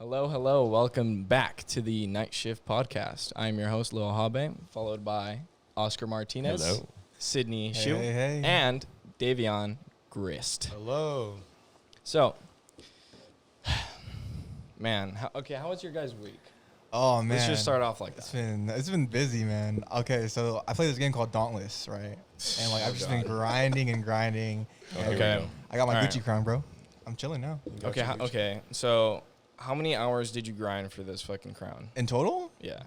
Hello, hello. Welcome back to the Night Shift Podcast. I'm your host, Lil Habe, followed by Oscar Martinez, Hello. Sydney Shu, Hey. and Davion Grist. Hello. So, man, how was your guys' week? Oh man, Let's just start off like It's that. been busy, man. Okay, so I play this game called Dauntless, right? And like I've just been grinding and grinding. And Okay. I got my All right. Gucci crown, bro. I'm chilling now. Okay. So, how many hours did you grind for this fucking crown? In total, Yeah,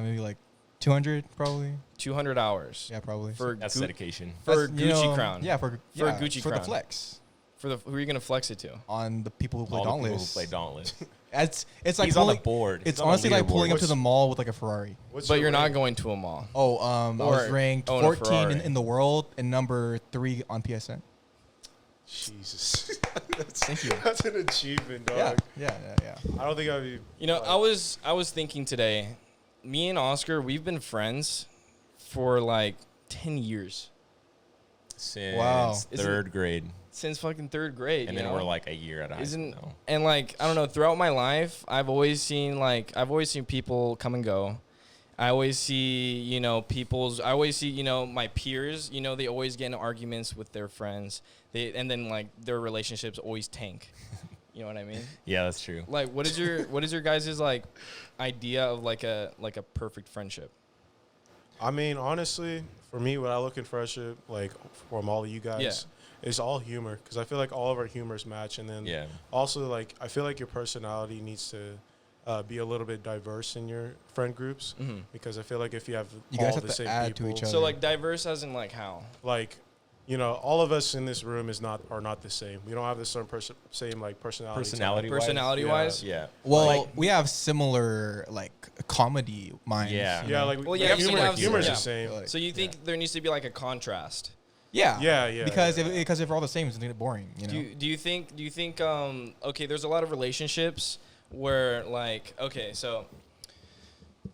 maybe like 200, probably. 200 hours. Yeah, probably. For That's Gu- dedication. for That's, you Gucci know, crown. Yeah, For yeah, a Gucci for crown. the flex Who are you gonna flex it to? on the people who play All the people Dauntless. who play Dauntless. It's like He's on the pulling, board. It's He's on the honestly like leaderboard. pulling up to the mall with like a Ferrari. But you're not going to a mall. Oh, I was Or ranked own a 14 Ferrari. in the world and number 3 on PSN. Jesus. Thank you. That's an achievement, dog. Yeah. I don't think I'd be. You know, I was thinking today, me and Oscar, we've been friends for like 10 years. Since Wow. third grade. Since fucking third grade. And you then know? we're like a year out of high school now. And like, I don't know, throughout my life, I've always seen people come and go. I always see, my peers, they always get in arguments with their friends. And then like their relationships always tank. You know what I mean? Yeah, that's true. Like, what is your guys' like idea of like a perfect friendship? I mean, honestly, for me, when I look at friendship, like from all of you guys, it's all humor because I feel like all of our humors match. And then also, like, I feel like your personality needs to be a little bit diverse in your friend groups because I feel like if you have You all guys have the to same add to people, each other. So like diverse as in like how? like, you know, all of us in this room are not the same. We don't have the same like personality. Personality. Personality-wise? Yeah. Well, Like- we have similar like comedy minds. Yeah. you Yeah, know? like Well, we yeah, have you humor. have- Humor's yeah. the same. Like, So you think there needs to be like a contrast? yeah, because yeah. if we're all the same, it's gonna get boring. You know. Do you think okay, there's a lot of relationships where like, okay, so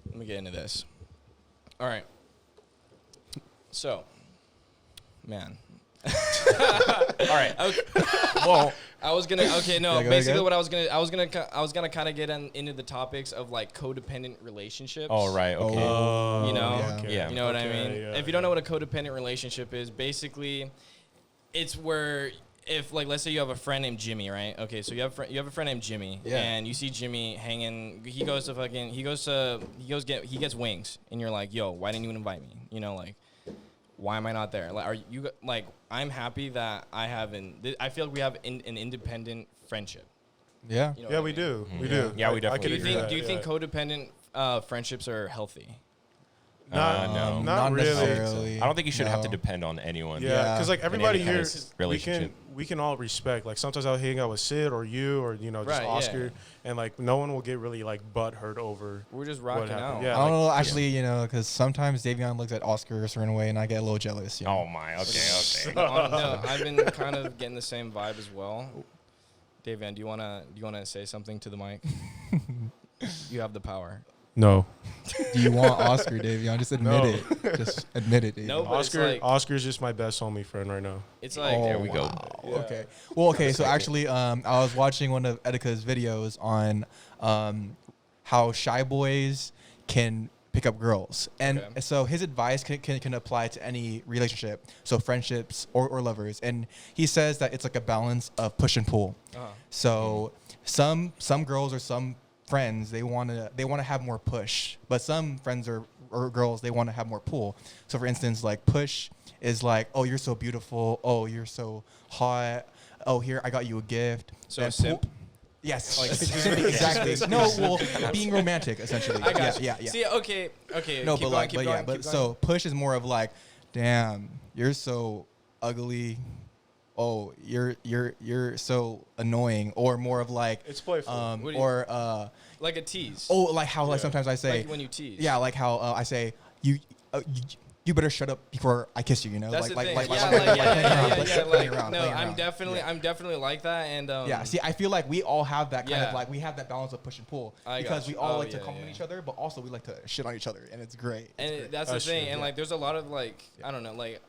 let me get into this. All right. So, man. All right. Okay. Well, I was gonna. Okay, no. Yeah, go basically, ahead. what I was gonna kind of get into the topics of like codependent relationships. all right. Okay. You know? yeah. okay. Yeah. You know what I Okay, mean? yeah, If you don't know what a codependent relationship is, basically, it's where if like let's say you have a friend named Jimmy, right? Okay, so you have a friend named Jimmy, Yeah. and you see Jimmy hanging. He gets wings, and you're like, yo, why didn't you invite me? You know, like, why am I not there? Like, are you like? I'm happy that I feel like we have an independent friendship. Yeah. You know Yeah, what I we mean? do. We Yeah. do. Yeah, we I definitely could Do you agree think with that, do you think codependent friendships are healthy? No. Not really. necessarily. I don't think you should have to No. depend on anyone. Yeah, because like everybody any kind here, of relationship. we can all respect. Like sometimes I'll hang out with Sid or you or just Right, yeah. Oscar, and like no one will get really like butt hurt over. We're just What rocking happened? out. Yeah. I don't like, know, actually, because sometimes Davion looks at Oscar a certain way, and I get a little jealous. You know? Oh my. Okay. No, I've been kind of getting the same vibe as well. Davian, do you wanna say something to the mic? You have the power. No, Do you want Oscar, Davion? Just admit No. it. Just admit it, Davion. No, but it's like- Oscar's just my best homie friend right now. It's like Oh, there we go. wow. Yeah. Okay. Well, okay. So actually, I was watching one of Edika's videos on how shy boys can pick up girls, and Okay. so his advice can apply to any relationship, so friendships or lovers. And he says that it's like a balance of push and pull. So some girls or some friends they want to have more push, but some friends or girls they want to have more pull. So for instance, like push is like, oh, you're so beautiful, oh, you're so hot, oh, here, I got you a gift. So And a simp? Yes, like simping, exactly. No, well, being romantic essentially. I got you. Yeah. See, okay. No, keep but going, but so push is more of like, damn, you're so ugly. Oh, you're so annoying, or more of like, It's playful. What do you- or like a tease. oh, like how like Yeah. sometimes I say, like when you tease. yeah, like how I say you better shut up before I kiss you. You know, That's like the like thing. like Yeah, like like, playing around, yeah, like yeah, playing like, around, no, playing I'm around. definitely like that, and Yeah, see, I feel like we all have that kind Yeah. of like we have that balance of push and pull I because got we you. all Oh, like to yeah, compliment yeah. each other, but also we like to shit on each other, and it's great. It's and great. that's That's the thing, true, and yeah. like there's a lot of like I don't know, like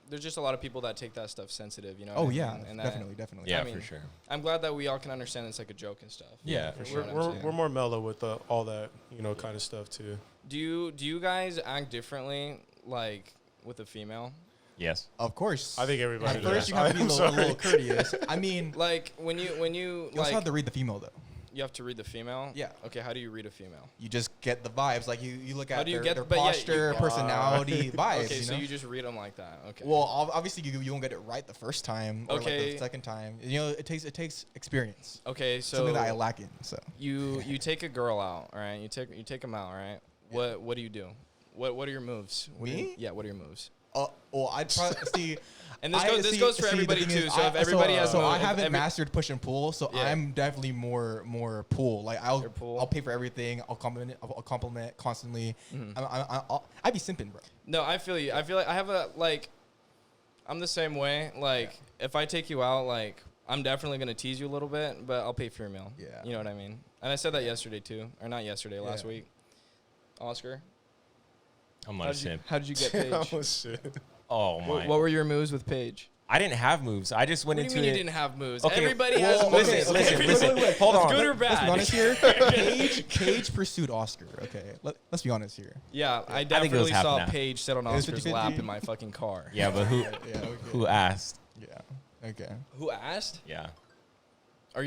there's just a lot of people that take that stuff sensitive, you know. Oh what I yeah, mean? And definitely. Yeah, I mean, for sure. I'm glad that we all can understand it's like a joke and stuff. Yeah, for sure. We're more mellow with all that, kind of stuff too. Do you guys act differently like with a female? Yes. Of course. I think everybody At does. first, you have to be a little courteous. I mean, Like when you you like also have to read the female though. you have to read the female. Yeah. Okay, how do you read a female? You just get the vibes. Like you look How at do you their, get- their but yeah, you- posture, personality, vibes. Okay, you so know? you just read them like that. Okay. Well, obviously you won't get it right the first time or like Okay. the second time. It takes experience. okay, so Something that I lack in. So you take a girl out, all right? You take them out, all right? Yeah. What do you do? What are your moves? Me? Yeah, what are your moves? well, I'd probably see. And this goes for the everybody thing too. is, So if everybody has so moves, I if haven't every- mastered push and pull, so Yeah. I'm definitely more pull. Like You're pull. I'll pay for everything. I'll compliment constantly. Mhm. I'd be simping, bro. No, I feel you. I feel like I have I'm the same way. Like if I take you out, like I'm definitely gonna tease you a little bit, but I'll pay for your meal. Yeah. You know what I mean? And I said that yesterday too, or not yesterday, last Yeah. week. Oscar, I'm not a simp. how did you get Paige? Oh shit. Oh my. What were your moves with Paige? I didn't have moves. I just went What do into you mean it. you didn't have moves? Okay, Everybody well, has moves. listen, Okay, listen. Wait. Hold on. Good or Let's bad? be honest here. Cage pursued Oscar. Okay, let's be honest here. Yeah, I think it was definitely half saw and half. Paige sit on It was Oscar's 50-50. lap in my fucking car. Yeah, but who Yeah. Okay. who asked? Yeah. Okay. Who asked? Yeah. Are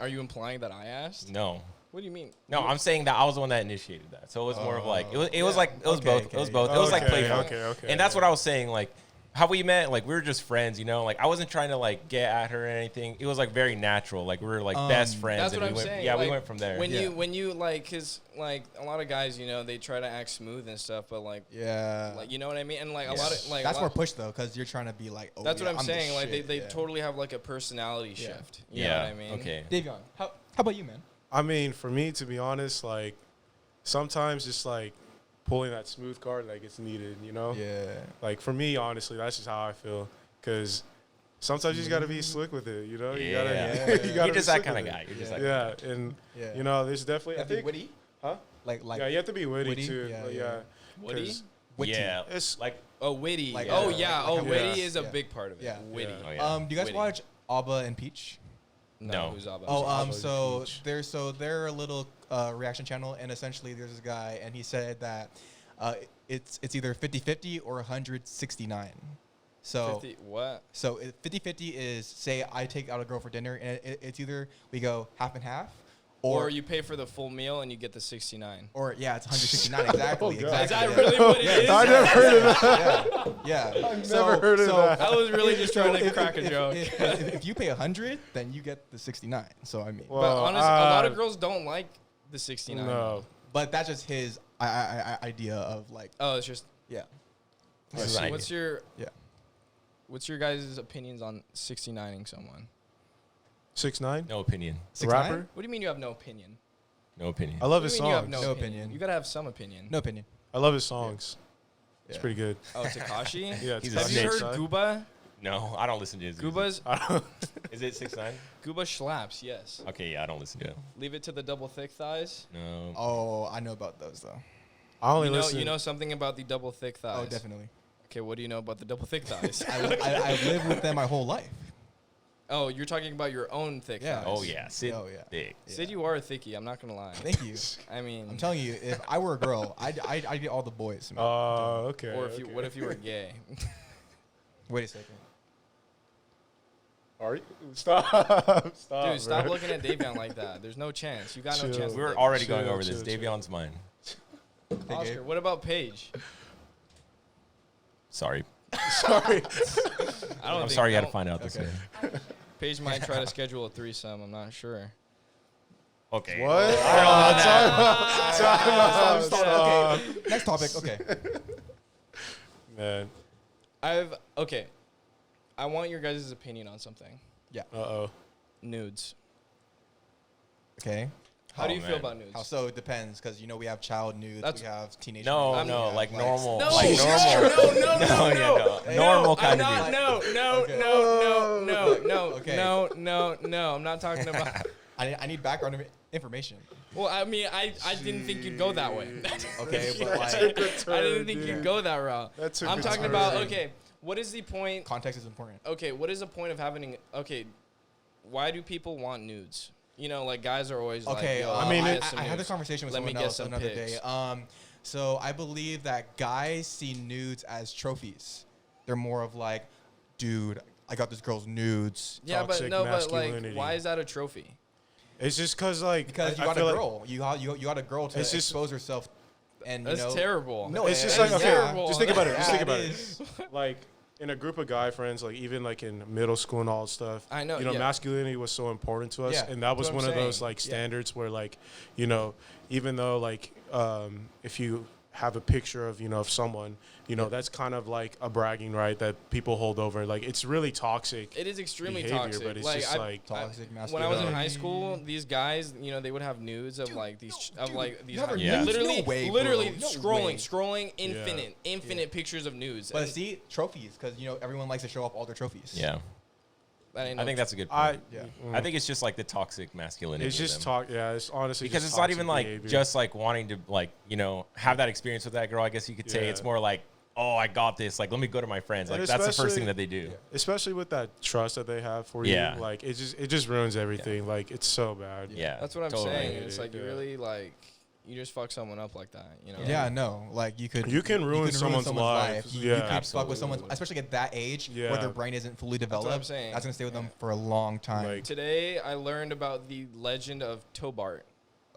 you implying that I asked? No. What do you mean? No, I'm saying that I was the one that initiated that. So it was more of like it was yeah. like it was Okay, both. okay, It was both. yeah. It was like Okay, playful. okay. And that's what I was saying. Like how we met, like we were just friends, you know. Like I wasn't trying to like get at her or anything. It was like very natural. Like we were like best friends. That's and what we I'm went, saying. Yeah, we like, went from there. When Yeah. you like, cause like a lot of guys, you know, they try to act smooth and stuff, but like, Yeah. like you know what I mean. And like a Yes. lot of like That's a more lot, push though, because you're trying to be like. Oh, that's yeah, what I'm the saying. Like shit, they yeah. totally have like a personality Yeah. shift. You yeah. know what I mean? Okay. Davion, how about you, man? I mean, for me, to be honest, like sometimes just like pulling that smooth card like it's needed, you know? Yeah. Like for me, honestly, that's just how I feel. Cause sometimes you just gotta be slick with it, you know? You gotta, Yeah. you gotta You're be just that slick kind of with guy. it. You're just that. Yeah, and you know, there's definitely I Have to be think, witty, huh? like Yeah, you have to be witty, witty? too. Yeah, Like, yeah. yeah. Witty? 'Cause witty. Yeah. It's Like Oh, witty. Like, oh like- yeah. like Oh, a witty witty. is a Yeah. big part of it. Yeah. Witty. Yeah. Oh, yeah. Do you guys Witty. watch Abba and Peach? No. Who's Abba? Oh, Abba and so Peach. they're a little reaction channel, and essentially there's this guy, and he said that it's either 50-50 or 169. So 50, what? so 50-50 is, say I take out a girl for dinner, and it's either we go half and half, Or you pay for the full meal and you get the 69. or yeah, it's 169 exactly. Oh, God. Is exactly. that really what it is? I never heard of that. Yeah. I've never heard of that. I was really just trying to if- crack a if- joke. If you pay 100, then you get the 69. So I mean, Well, But honestly, a lot of girls don't like the 69. No. but that's just his idea of like, Oh, it's just. yeah, This is an What's idea. your yeah. What's your guys' opinions on 69ing someone? 6ix9ine? No opinion. The 6ix9ine? rapper? What do you mean you have no opinion? No opinion. I love What his do you mean you have songs. No opinion? opinion. You gotta have some opinion. No opinion. I love his songs. It's Yeah. pretty good. Oh, Takashi? Yeah, He's a Have you snitch. heard Gooba? No, I don't listen to his music. Gooba's Is it 6ix9ine? Gooba slaps, yes. Okay, yeah, I don't listen to it. Leave it to the double thick thighs. No. Oh, I know about those though. I only You know, listen. you know something about the double thick thighs. Oh, definitely. Okay, what do you know about the double thick thighs? I've lived with them my whole life. Oh, you're talking about your own thick Yeah. thighs. Oh yeah, Sid. Oh, yeah. Thick. Sid, you are a thickie. I'm not gonna lie. Thank you. I mean, I'm telling you, if I were a girl, I'd get all the boys. Man. Okay. or if you, okay. what if you were gay? Wait a second. Are you? Stop. Stop. Dude, stop bro. looking at Davion like that. There's no chance. You got no Chill. chance. We were with already Chill, going over this. chill, chill. Davion's mine. Davion. Oscar, what about Paige? Sorry. Sorry. I don't. I'm think- sorry you I had to don't- find out this way. Paige might try to schedule a threesome. I'm not sure. Okay. What? Okay. Next topic. Okay. Man. Okay. I want your guys' opinion on something. Uh-oh. Nudes. Okay. How do Oh, you feel man. about nudes? How so? It depends, because we have child nudes, That's- we have teenage. No, nudes, no, we have, like normal, No, like no, normal. no, no, no. Normal no, kind I'm of not, nude. no, Okay. no. Okay. No. I'm not talking about. I need background information. Well, I mean, I didn't think you'd go that way. Okay, but That like, took a I turn, didn't think dude. you'd go that route. That took I'm a talking turn. about, okay, What is the point? Context is important. Okay, what is the point of having? Okay, why do people want nudes? You know, like guys are always Okay, like, I mean, I I had a conversation with Let me someone get else some another pics. day. So I believe that guys see nudes as trophies. They're more of like, dude, I got this girl's nudes. Yeah, but Toxic no, but like, masculinity. why is that a trophy? It's just because like Because you I got a feel girl. You got a girl to It's just- expose herself. And That's you know, terrible. No, it's just it like is okay. terrible. Just think about it. Just Yeah, think about it it. is. Like in a group of guy friends, like even like in middle school and all that stuff. I know, You know, yeah. masculinity was so important to us, Yeah, and that was that's what one I'm of those saying. like standards where like, you know, even though like if you have a picture of of someone, that's kind of like a bragging right that people hold over. Like it's really toxic. It is extremely behavior, toxic. but it's like, just like toxic when I was in masculinity. high school, these guys, they would have nudes of like these never Yeah. nudes? literally, No way, literally bro. No scrolling Yeah. infinite pictures of nudes. But And see, trophies, because everyone likes to show off all their trophies. Yeah. that ain't I no think that's a good I point. Yeah. I think it's just like the toxic masculinity. it's of just them. Yeah, it's honestly because just it's not toxic even like behavior. just like wanting to like have that experience with that girl. I guess you could say Yeah. it's more like, oh, I got this. Like, let me go to my friends. Like And that's the first especially- thing that they do. especially with that trust that they have for Yeah. you. Like it just ruins everything. Like it's so bad. Yeah, That's what I'm totally. saying. It's like you Yeah. really like you just fuck someone up like that. Yeah, no, like you can ruin someone's life. You Yeah. could fuck Absolutely. with someone, especially at that age where Yeah. their brain isn't fully what developed. I'm saying. That's gonna stay with them for a long time. Like- Today I learned about the legend of Tobart.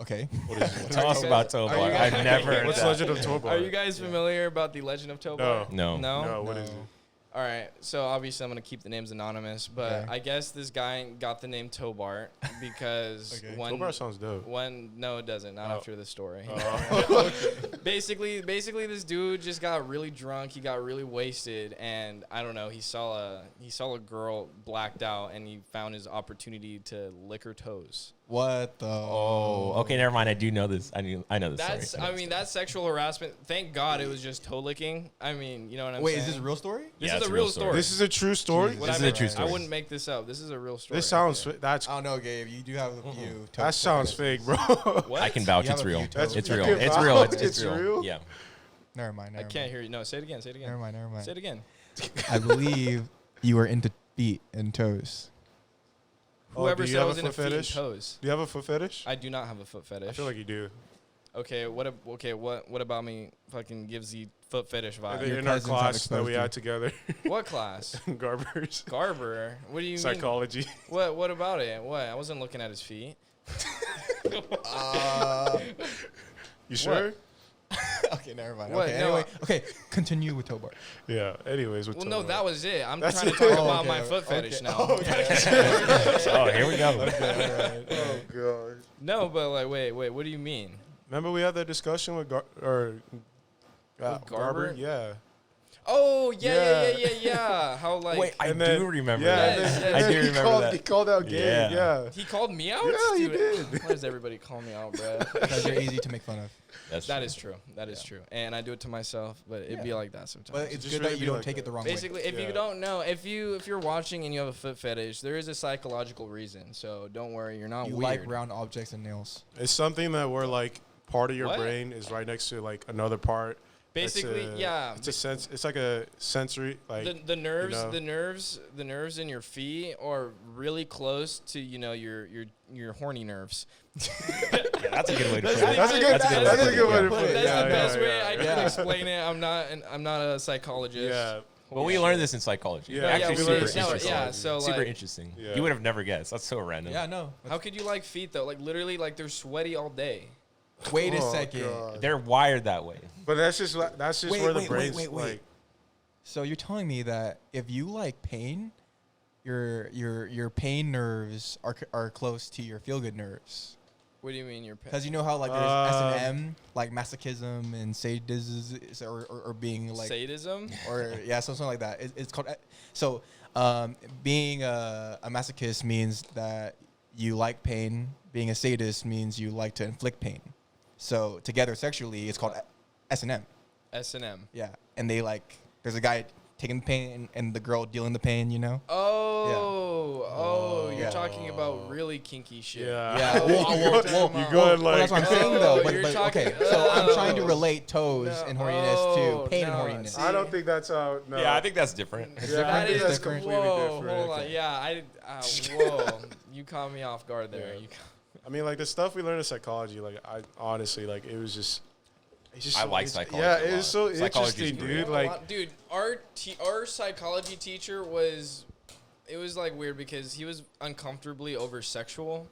Okay. What is it? Tell us guys- about are you Tobar. guys- I've never heard What's that. Legend of Tobar? Are you guys familiar about the legend of Tobart? No. No, what is it? All right, so obviously I'm gonna keep the names anonymous, but Okay. I guess this guy got the name Tobart because Okay. Tobar sounds dope. no, it doesn't. Not Oh. after this story. Oh. Basically, this dude just got really drunk. He got really wasted, and I don't know. He saw a girl blacked out, and he found his opportunity to lick her toes. What the? Oh, okay, never mind. I do know this. I know this That's story. that's sexual harassment. Thank God it was just toe licking. I mean, you know what I'm Wait, saying? is this a real story? This Yeah, is it's a real story. This is a true story. Jesus. What This I is a meant- true I story. wouldn't make this up. This is a real story. This sounds that's I don't know, Gabe. You do have a few. that sounds fake, bro. What? I can vouch. You It's have a real. few toes. It's You real. can It's vouch. real. It's It's real. real? Yeah. Never mind. I can't hear you. No, say it again. Say it again. Never mind. Say it again. I believe you are into feet and toes. Whoever do you said I have was a into foot feet and fetish? toes. Do you have a foot fetish? I do not have a foot fetish. I feel like you do. Okay, what about me fucking gives the foot fetish I think vibe? Your in our cousins have class that we exposed you. had together, What class? Garbers, Garber. What do you mean? psychology. What about it? What? I wasn't looking at his feet. You sure? Okay, never mind. What? Okay, No, anyway. Okay, continue with Tobar. Yeah. Anyways, with Well, no, Tobar. that was it. I'm That's trying to it. talk Oh, about okay, my foot fetish okay. now. Oh, here we go. Oh god. No, but like, wait. What do you mean? Remember we had that discussion with Garber? Garber? Yeah. Oh yeah. Yeah. How like Wait, I And do then- remember yeah, that. Yes, and yes. then I do he remember called, that. He called out Gabe. Yeah. Yeah. he called me out. Yeah, he Dude, did. Why does everybody call me out, bro? Because you're easy to make fun of. That's That true. is true. That is true. And I do it to myself, but it'd be Yeah. like that sometimes. But it's just good really that you be don't like take that. it the wrong way. Basically, if you Yeah. don't know, if you're watching and you have a foot fetish, there is a psychological reason. So don't worry, you're not You weird. like round objects and nails. It's something that we're like part of your What? brain is right next to like another part. Basically, It's a- yeah. It's a sense. It's like a sensory like. The nerves, know. the nerves in your feet are really close to your horny nerves. Yeah, that's a good way to put it. That's a good- that's a good way to put it. That's Yeah, the best yeah, way yeah, I yeah. can explain it. I'm not a psychologist. yeah. Well, we learned this in psychology. Yeah, Actually, we super learned this in interesting. Yeah, so Super like, interesting. Yeah. You would have never guessed. That's so random. Yeah, no. how could you like feet though? Like literally, like they're sweaty all day. Wait a Oh, second. God. They're wired that way. But that's just Wait, where the wait, brain's wait. like. So you're telling me that if you like pain, your pain nerves are close to your feel good nerves. What do you mean your pet? Because you know how like there's S&M, like masochism and sadism, or being like sadism? or yeah, something like that. It's called so. Being a masochist means that you like pain. Being a sadist means you like to inflict pain. So together sexually, it's called S&M. S&M. Yeah, and they like there's a guy taking the pain and the girl dealing the pain. You know. Oh, yeah. you're talking about really kinky shit. Yeah. Well, you go and like. that's what I'm saying though. you're But talking- okay, so I'm trying to oh. relate toes and horniness to pain and horniness. I don't think that's how. No. Yeah, I think that's different. That It's is different. Whoa, Completely different. hold on. Yeah, whoa. You caught me off guard there. Yeah. I mean, like the stuff we learned in psychology, like I honestly, like it was just. It's just I so, like it's, psychology Yeah, a lot. it's so Psychology's interesting, great. dude. Like, dude, our psychology teacher was, it was like weird because he was uncomfortably over sexual.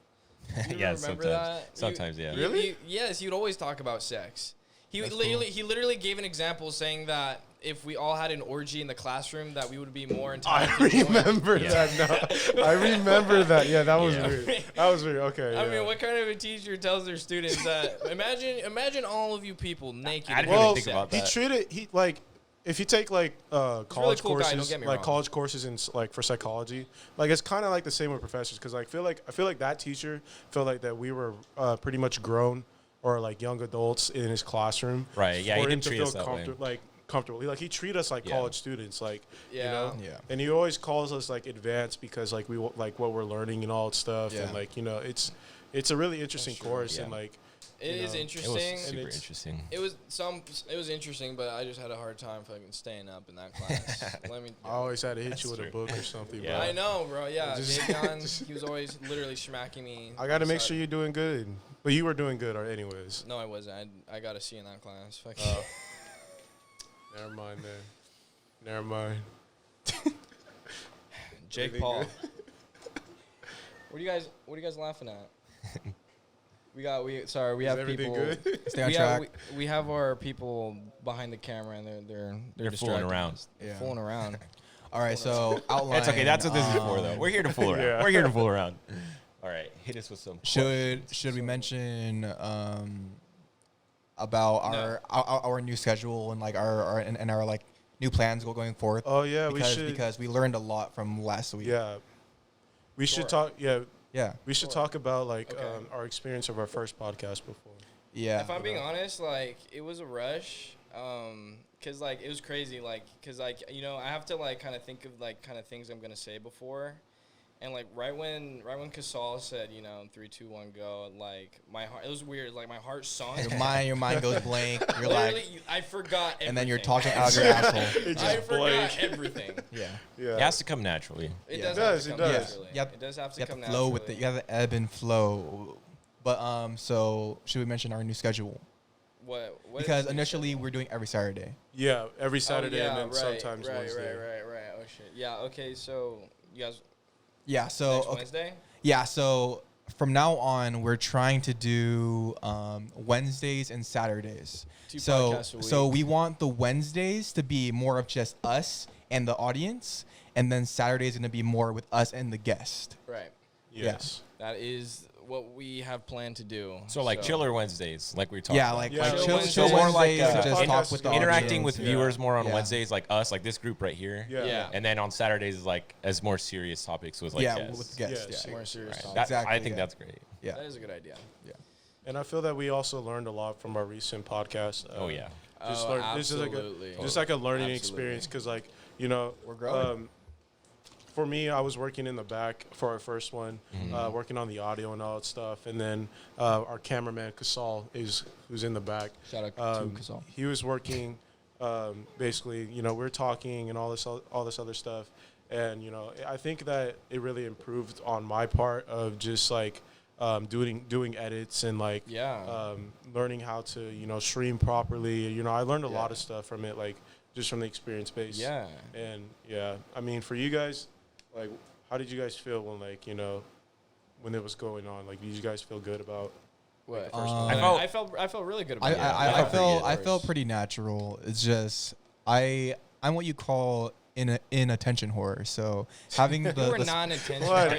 You Yeah, remember sometimes. that? Sometimes, yeah. Really? Yes, he would always talk about sex. He That's literally gave an example saying that if we all had an orgy in the classroom, that we would be more I entitled. to join. remember that. No, I remember that. Yeah, that was Yeah. weird. That was weird. Okay. I yeah. mean, what kind of a teacher tells their students that? Imagine all of you people naked. I didn't Well, really think about he that. treated like if you take like college cool guy, don't courses, get me like wrong. college courses in like for psychology, like it's kind of like the same with professors because I feel like that teacher felt like that we were pretty much grown or like young adults in his classroom. Right, yeah, for he him didn't to treat feel us that way. comfortable. Like he treated us like Yeah. college students, like you Yeah. know. Yeah. And he always calls us like advanced because like we like what we're learning and all that stuff, Yeah. and like you know it's a really interesting course yeah. and like It you is know, It interesting. was super it's- interesting. It was interesting, but I just had a hard time fucking staying up in that class. Let me. I always had to hit you with That's a true. book or something. Yeah. bro. I know, bro. Yeah, Just- Davion, he was always literally smacking me. I got to make beside- sure you're doing good. But you were doing good, or anyways. No, I wasn't. I got a C in that class. Fuck Oh. Never mind then. Never mind. Jake Everything Paul. good? What are you guys laughing at? We have everything people. good? Stay on We track. have our people behind the camera and they're They're fooling distracting around. us. Yeah. Fooling around. All right, so outline. That's okay. That's what this is for, though. We're here to fool around. Yeah. We're here to fool around. All right, hit us with some. Should we mention about No. our new schedule and like our like new plans going forth? Oh yeah, we because, should. because we learned a lot from last week. Yeah, we Sure. should talk. Yeah, Yeah. we should Sure. talk about like Okay. our experience of our first podcast before. Yeah. If I'm being honest, like it was a rush, cause like it was crazy, like cause like you know I have to like kind of think of like kind of things I'm gonna say before, and like right when Casal said 3, 2, 1 go, like my heart, it was weird, like my heart sunk. Your mind goes blank. You're Literally, like, I forgot everything. and then you're talking out of your asshole. I forgot blank. everything. Yeah. Yeah, It has to come naturally. It Yeah. does. It Have to come does. naturally. You have- It does have to You have come to flow naturally. with it. You have to ebb and flow. But so should we mention our new schedule? What Because is- initially we're doing every Saturday. yeah, every Oh, Saturday yeah, and then right, sometimes right, Wednesday. Right. Oh shit. Yeah. Okay. So you guys Yeah. So next okay. Wednesday. Yeah. So from now on, we're trying to do Wednesdays and Saturdays. Two So podcasts a week. so we want the Wednesdays to be more of just us and the audience, and then Saturday's going to be more with us and the guest. Right. Yes. That is what we have planned to do. So like chiller Wednesdays, like we talked Yeah, about. like Yeah, like chill chill, Wednesdays. chill More like, Wednesdays and just podcast talk with the interacting audience. with Yeah. viewers more on Yeah. Wednesdays, like us, like this group right here. Yeah. Yeah. And then on Saturdays is like as more serious topics with like yeah, guests. with guests. Yes. Yeah. more serious. Right. topics. That- Exactly, I think yeah. that's great. Yeah. That is a good idea. And I feel that we also learned a lot from our recent podcast. Oh yeah. Just Oh, learn, this is absolutely. like a learning Absolutely. experience because like We're growing. for me, I was working in the back for our first one, Mm-hmm. working on the audio and all that stuff, and then our cameraman Casal who's in the back. Shout out Um, to Kasal. He was working, basically, we were talking and all this other stuff, and I think that it really improved on my part of just like doing edits and like Yeah. learning how to stream properly. I learned a lot Yeah. of stuff from it, like just from the experience base. Yeah. And yeah, I mean, for you guys, like, how did you guys feel when when it was going on? Like, did you guys feel good about? What? first one? I I felt really good about I, it. I, Yeah, I, I felt forget. I felt pretty natural. It's just I'm what you call inattention horror. So having the, You were the non-attention. Whatever.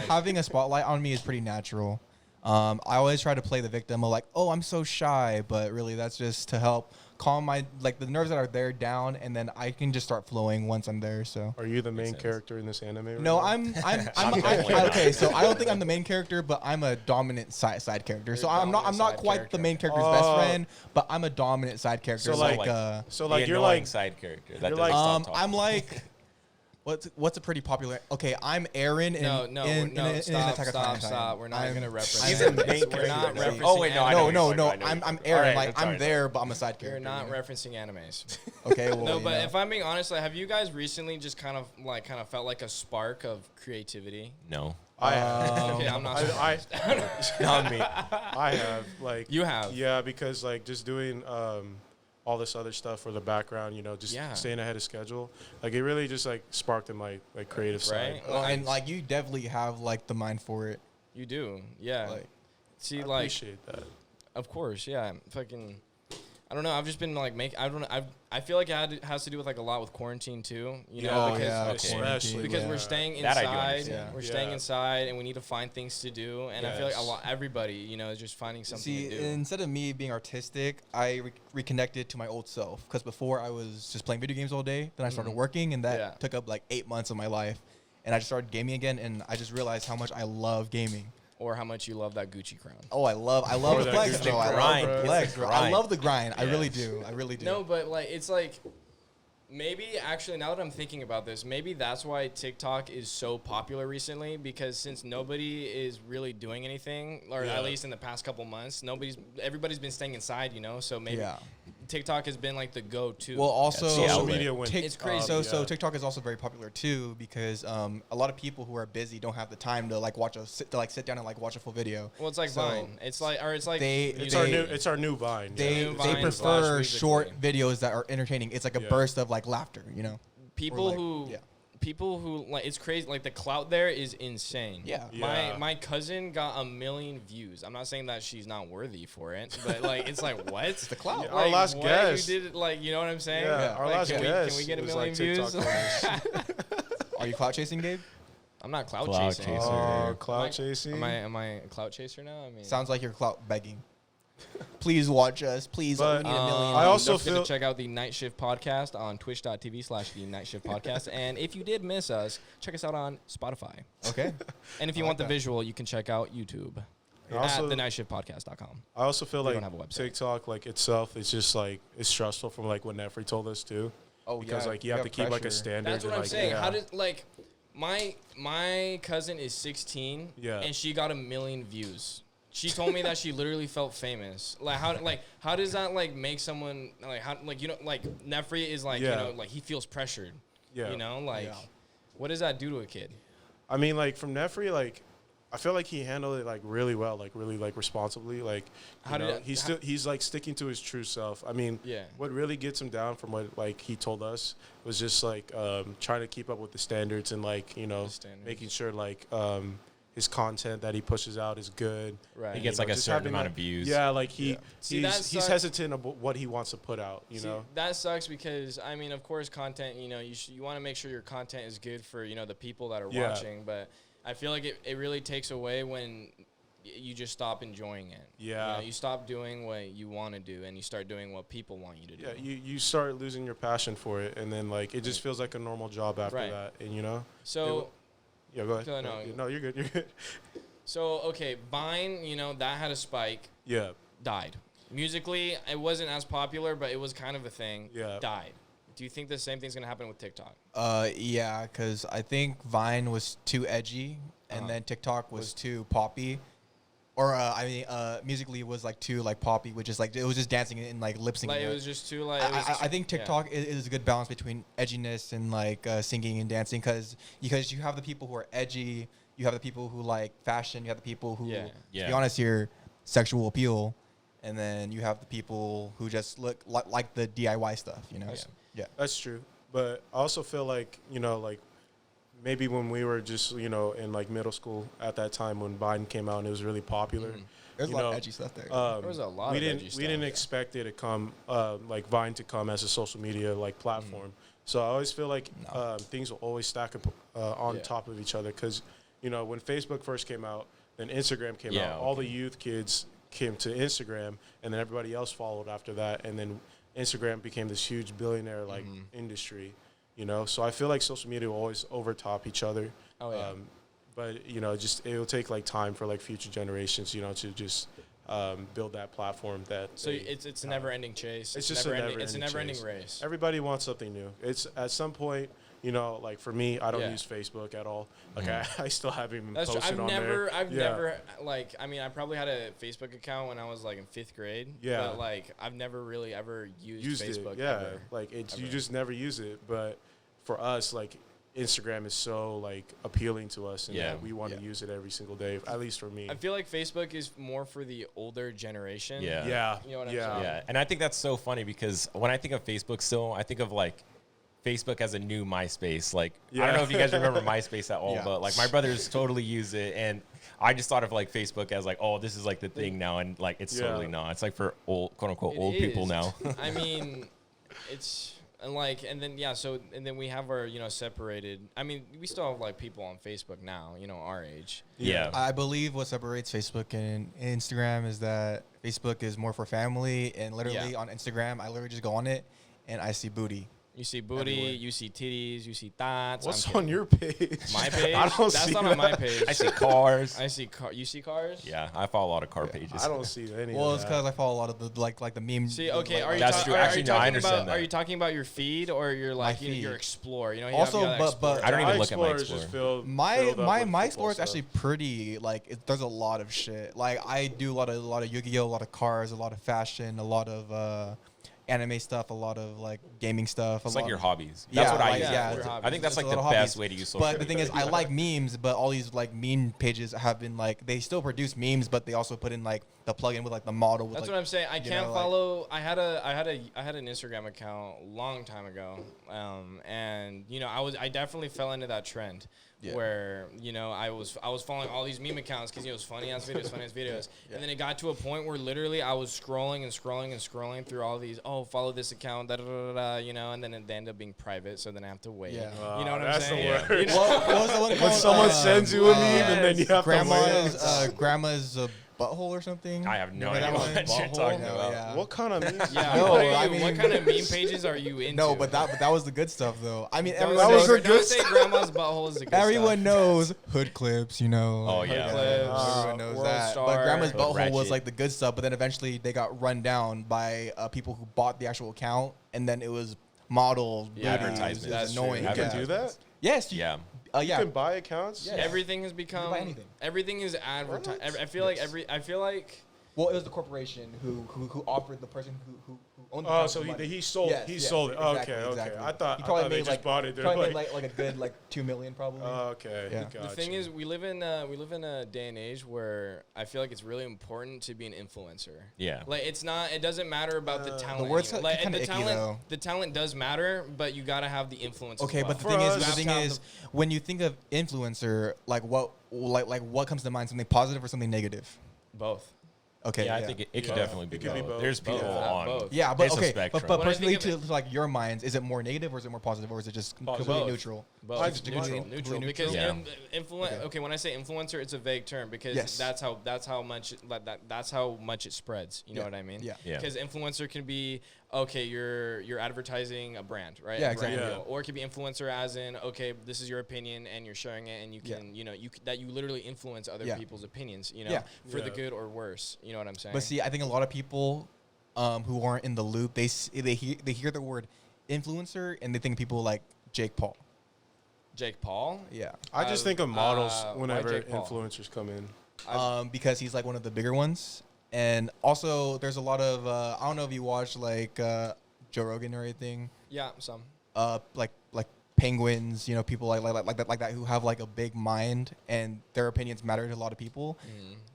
having a spotlight on me is pretty natural. I always try to play the victim of like, oh, I'm so shy, but really that's just to help calm the nerves that are there down, and then I can just start flowing once I'm there. So Are you the main sense. character in this anime? Right no, now? I'm definitely not. okay. So I don't think I'm the main character, but I'm a dominant side character. So You're a I'm not dominant quite side the main character. character's best Oh. friend, but I'm a dominant side character. So, like- So the like you're annoying like side character. That you're doesn't like- stop talking. I'm like What's a pretty popular? Okay, I'm Aaron. Stop. We're not gonna reference. He's a main We're not character. referencing. Oh wait, no, I'm Aaron. Right, I'm there, but I'm a side character. You're not referencing animes. Okay, well, no, but if I'm being honest, like, have you guys recently just kind of felt like a spark of creativity? No. I have. Okay, I'm not. Not me. I have. Like You have. Yeah, because like just doing all this other stuff for the background, just staying ahead of schedule. Like it really just like sparked in my like creative side. And like you definitely have like the mind for it. You do, yeah. Like, I appreciate that. Of course, yeah. Fucking, I don't know. I've just been like I don't know. I feel like it has to do with like a lot with quarantine too. Because we're staying inside. We're staying inside, and we need to find things to do. And I feel like everybody, is just finding something to do. Instead of me being artistic, I reconnected to my old self. Because before I was just playing video games all day. Then I started working, and that took up like 8 months of my life. And I just started gaming again, and I just realized how much I love gaming. Or how much you love that Gucci crown. Oh, I love the flex, bro. I love the flex, bro. I love the grind. I really do. No, but like it's like maybe actually now that I'm thinking about this, maybe that's why TikTok is so popular recently, because since nobody is really doing anything, or at least in the past couple months, everybody's been staying inside, so maybe TikTok has been like the go-to. Well, also social media went. It's crazy. So TikTok is also very popular too, because a lot of people who are busy don't have the time to like sit down and like watch a full video. Well, it's like Vine. It's like It's our new Vine. They prefer short videos that are entertaining. It's like a burst of like laughter, People who like, it's crazy. Like the clout there is insane. Yeah. My cousin got 1 million views. I'm not saying that she's not worthy for it, but like it's like what? It's the clout. Like, our last guest. You did it, like, you know what I'm saying? Yeah. Our last guest. Can we get 1 was, million like, views? Are you clout chasing, Gabe? I'm not clout Clout chasing. chaser. Oh, clout chasing. Am I a clout chaser now? I mean, Sounds like you're clout begging. Please watch us. Please, we need 1 million. I also don't forget feel to check out the Night Shift Podcast on twitch.tv/the Night Shift Podcast. And if you did miss us, check us out on Spotify. Okay. And if you want the visual, you can check out YouTube at thenightshiftpodcast.com. I also feel We like don't have a website. TikTok, like itself, it's just like it's stressful from like what Nefri told us too. Oh, Because like you have to keep like a standard. That's what and, I'm like, saying. yeah. How did like my cousin is 16 and she got 1 million views. She told me that she literally felt famous. Like how does that like make someone like how like like Nefri is like like he feels pressured. Yeah. What does that do to a kid? I mean, like from Nefri, like I feel like he handled it like really well, like really like responsibly. Like he's like sticking to his true self. I mean, what really gets him down from what like he told us was just like trying to keep up with the standards and like making sure like his content that he pushes out is good. Right. He gets like a certain amount of views. Yeah, like he's hesitant about what he wants to put out. That sucks because I mean, of course, content. You want to make sure your content is good for the people that are watching, but I feel like it really takes away when you just stop enjoying it. Yeah. You stop doing what you want to do and you start doing what people want you to do. Yeah, you start losing your passion for it, and then like it just feels like a normal job after that, and So. Yeah, go ahead. No, you're good. You're good. So, okay, Vine, that had a spike. Yeah. Died. Musically, it wasn't as popular, but it was kind of a thing. Yeah. Died. Do you think the same thing's going to happen with TikTok? Yeah, because I think Vine was too edgy, and then TikTok was too poppy. Or musically it was like too like poppy, which is like it was just dancing and like lip syncing. Like it was just too like. I think TikTok is a good balance between edginess and like singing and dancing, because you have the people who are edgy, you have the people who like fashion, you have the people who, to be honest here, sexual appeal, and then you have the people who just look like the DIY stuff, Yeah, that's true. But I also feel like like. Maybe when we were just, in like middle school at that time when Vine came out and it was really popular. There's a lot of edgy stuff there. There was a lot of edgy stuff. We didn't expect it to come, like Vine to come as a social media like platform. So I always feel like things will always stack up on top of each other because, when Facebook first came out, then Instagram came out. All the youth kids came to Instagram and then everybody else followed after that. And then Instagram became this huge billionaire like industry. So I feel like social media will always overtop each other. Oh, yeah. But, it will take, like, time for, like, future generations, to just build that platform that... So it's a never-ending chase. It's just a never-ending It's a never-ending race. Everybody wants something new. It's at some point, you know, like for me, I don't Yeah. use Facebook at all. Like I still haven't even That's true. posted on there. I've never, like, I mean, I probably had a Facebook account when I was like in 5th grade. Yeah. But like, I've never really ever used Facebook. it. Yeah. Ever. Like it's, you Ever. just never use it. But for us, like Instagram is so like appealing to us, and that we want to use it every single day. At least for me. I feel like Facebook is more for the older generation. Yeah. Yeah. You know what I'm Yeah. saying? Yeah, and I think that's so funny because when I think of Facebook still, I think of like Facebook as a new MySpace. Like, I don't know if you guys remember MySpace at all, but like my brothers totally use it. And I just thought of like Facebook as like, oh, this is like the thing now. And like, it's totally not. It's like for old, quote unquote, old people now. I mean, it's and like, and then, and then we have our, separated. I mean, we still have like people on Facebook now, our age. Yeah. I believe what separates Facebook and Instagram is that Facebook is more for family, and literally on Instagram, I literally just go on it and I see booty. You see booty, Everywhere. you see titties, you see thoughts. What's on your page? My page? I don't That's see not that. on my page. I see cars. I see car. You see cars? Yeah, I follow a lot of car pages. I don't see any. Well, of it's that. because I follow a lot of the like the memes. See, okay, are you, That's true. Actually, no, I understand about, that. Are you talking about your feed or your like feed. your explore? You Also, you have that but Explorer. I don't even My look at my Explorer is just Explorer. filled My up with Explore football is stuff. actually pretty there's a lot of shit. Like I do a lot of Yu-Gi-Oh, a lot of cars, a lot of fashion, a lot of anime stuff, a lot of like gaming stuff. It's a like lot your of, hobbies. Yeah, That's what I like, use. yeah, it for. it's- I think that's it's like a the lot of best hobbies. way to use social But the media. thing is, I like memes, but all these like meme pages have been like they still produce memes, but they also put in like the plugin with like the model. With, That's like, what I'm saying. I you can't know, like- follow. I had an Instagram account a long time ago, and I definitely fell into that trend where I was following all these meme accounts because it was funny ass videos, and then it got to a point where literally I was scrolling through all these. Oh, follow this account, and then it ended up being private, so then I have to wait. Yeah. You know what I'm That's saying? the worst. What was the one When called? someone sends you a meme and then you have to grandma's wait. grandma's butthole or something. I have no Remember idea that one? what you're talking Hell about. yeah. What kind of memes? Yeah. No, what, I what mean- kind of meme pages are you into? No, but that was the good stuff though. I mean, Don't everyone say- was the knows, good don't say grandma's butthole is the good everyone stuff. knows hood clips, Oh, Hood yeah. clips, everyone knows World that. Star. But grandma's Hood butthole was Ratchet. like the good stuff, but then eventually they got run down by people who bought the actual account, and then it was models, Yeah, booties. advertisements. It That's was true. annoying. You can Yeah. do that? Yes. Yeah. You Yeah. can buy accounts? Yeah. Everything has become. buy anything. Everything is advertised. What? I feel like. Well, it was the corporation who offered the person who owned the Oh, account so the money. he sold Yes, he yes, sold it. exactly, Okay. exactly. I thought He probably they made just bought it. They're probably like, made like a good $2 million probably. okay. Yeah. The Gotcha. thing is, we live in a day and age where I feel like it's really important to be an influencer. Yeah. Like it's not. It doesn't matter about the talent. word's anymore. Like kinda the icky, talent. though. The talent does matter, but you gotta have the influence. Okay, as well. but the For thing us- is, You have to have when you think of influencer, like what comes to mind? Something positive or something negative? both. Okay. Yeah, I think it could Yeah. definitely be It could be both. both. There's people Both. on. Both. Yeah, but It's a okay, spectrum. but When I personally, think to like your minds, is it more negative or is it more positive or is it just completely Both. neutral? Both. I- It's neutral. neutral. Completely Because neutral? Okay. when I say influencer, it's a vague term because Yes. that's how much it spreads. You know Yeah. what I mean? Yeah. Yeah. Because influencer can be you're advertising a brand, right? Yeah, A brand exactly. deal. Or it could be influencer as in this is your opinion and you're sharing it and you can that you literally influence other Yeah. people's opinions. Yeah. For the Yeah. good or worse. You know what I'm saying? But see, I think a lot of people who aren't in the loop, they hear the word influencer and they think people like Jake Paul. Jake Paul. Yeah. I just think of models why whenever Jake Paul? influencers come in. Because he's like one of the bigger ones, and also there's a lot of I don't know if you watch like Joe Rogan or anything, Yeah, some. like penguins, people like that who have like a big mind and their opinions matter to a lot of people.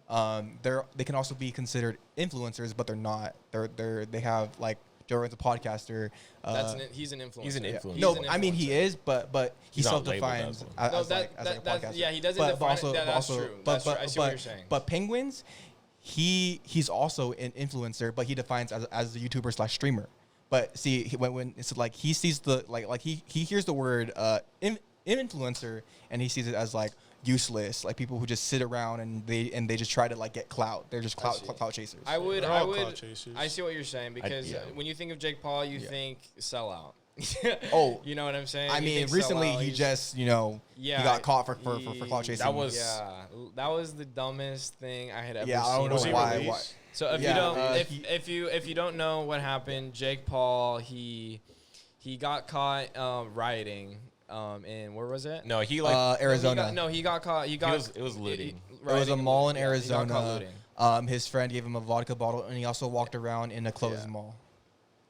They can also be considered influencers, but they're not. They have like Joe Rogan's a podcaster. He's an influencer. He's an Yeah. influencer. He's No, an I mean he influencer. is, but he He's not labeled self-defines as one. as like a podcaster. Yeah, he doesn't But define also- it. Yeah, but that's also- true. but- That's true. but- I see what but- you're saying. But penguins, he's also an influencer, but he defines as a YouTuber / streamer. But see, when it's like he sees the like he hears the word influencer and he sees it as like useless, like people who just sit around and they just try to like get clout. They're just I see. clout chasers. I would. They're I all would. clout chasers. I see what you're saying because yeah. when you think of Jake Paul, you Yeah. think sellout. Oh, you know what I'm saying? I You mean, think recently sellout, he he's- just he got caught for clout chasing. That was- that was the dumbest thing I had ever yeah, seen. I don't Was know he why. released? So if Yeah, you don't, he- if you don't know what happened, Jake Paul he got caught rioting in where was it? No, he like Arizona. He got caught. It was looting. It was a mall in He got caught Arizona. looting. His friend gave him a vodka bottle, and he also walked around in a closed mall.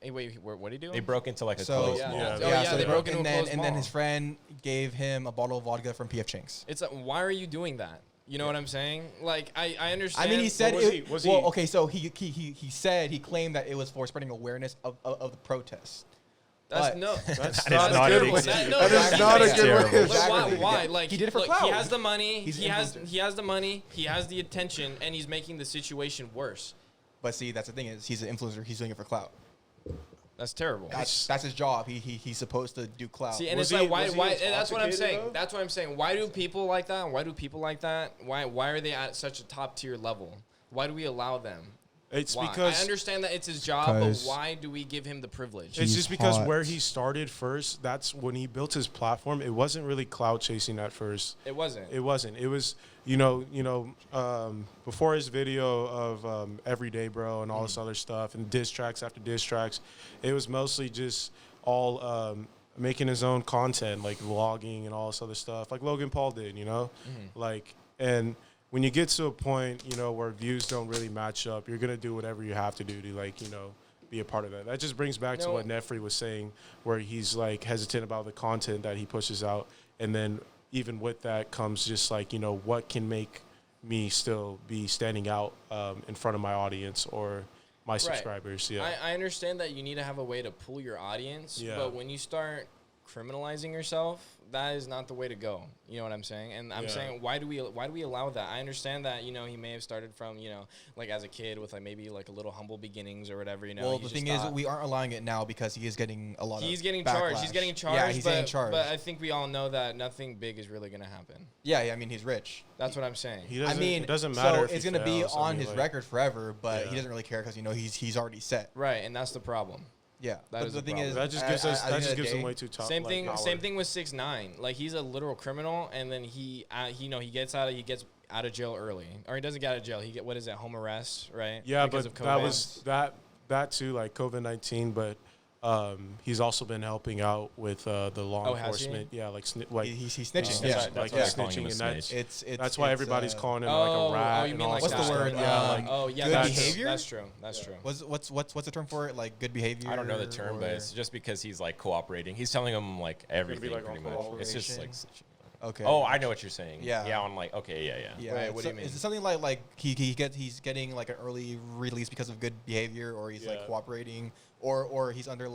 Hey, wait, what did he do? They broke into like a So closed yeah. mall. Yeah. so they broke into a and closed then mall. his friend gave him a bottle of vodka from PF Chang's. It's why are you doing that? You know what I'm saying? Like I understand. I mean, he said was well, he- okay, so he claimed that it was for spreading awareness of the protest. That's But- no. That's That is not a an good one. excuse. That That is not a That's good terrible. way. Like, why? Exactly. Why? Yeah. Like He did it for look, clout. He has the money. He's He an has influencer. the money. He has the attention, and he's making the situation worse. But see, that's the thing is he's an influencer. He's doing it for clout. That's terrible. That's his job. He's supposed to do clout. See, and Was it's like he- why? was he Why? And that's what I'm saying. intoxicated, though? That's what I'm saying. Why do people like that? Why are they at such a top tier level? Why do we allow them? It's Why? because I understand that it's his job, but 'Cause why do we give him the privilege? It's He's just because hot. where he started first, that's when he built his platform. It wasn't really cloud chasing at first. It wasn't. It wasn't. It was, before his video of Everyday Bro and all this other stuff and diss tracks after diss tracks, it was mostly just all making his own content, like vlogging and all this other stuff, like Logan Paul did, Like, and when you get to a point, where views don't really match up, you're going to do whatever you have to do to, be a part of that. That just brings back to what Nefri was saying, where he's, hesitant about the content that he pushes out. And then even with that comes just, what can make me still be standing out in front of my audience or my subscribers. Yeah. I understand that you need to have a way to pull your audience, Yeah. but when you start criminalizing yourself, that is not the way to go. You know what I'm saying? And I'm saying, why do we allow that? I understand that, he may have started from, as a kid with maybe a little humble beginnings or whatever, Well, the thing is, we aren't allowing it now because he is getting a lot of he's getting charged. He's backlash. getting charged. Yeah, he's getting charged. But I think we all know that nothing big is really going to happen. Yeah, I mean, he's rich. That's what I'm saying. It doesn't matter. So if it's he going to be fails. on his record forever, but he Yeah. doesn't really care because he's already set. Right, and that's the problem. Yeah, That but is the the thing problem. is, That just gives him way too tough. Same thing with 6ix9ine. He's a literal criminal, and then he gets out of jail early, or he doesn't get out of jail. He get home arrest, right? Yeah, Because but of that COVID. was that too, COVID-19. But he's also been helping out with the law Oh, has he? enforcement. Yeah, he's snitching. That's Yeah, why snitching, him a and snitch. that's why everybody's calling him a rat. you and mean all like this what's the stuff. word? yeah, good that's behavior? That's true. That's true. What's the term for it? Like good behavior? I don't know the term, but or- it's just because he's cooperating. He's telling him everything like pretty on much. It's just cooperation. Okay. oh, I know what you're saying. Yeah. Yeah, I'm okay, yeah. Yeah. Right, what do you mean? Is it something like he's getting an early release because of good behavior, or he's cooperating, or he's under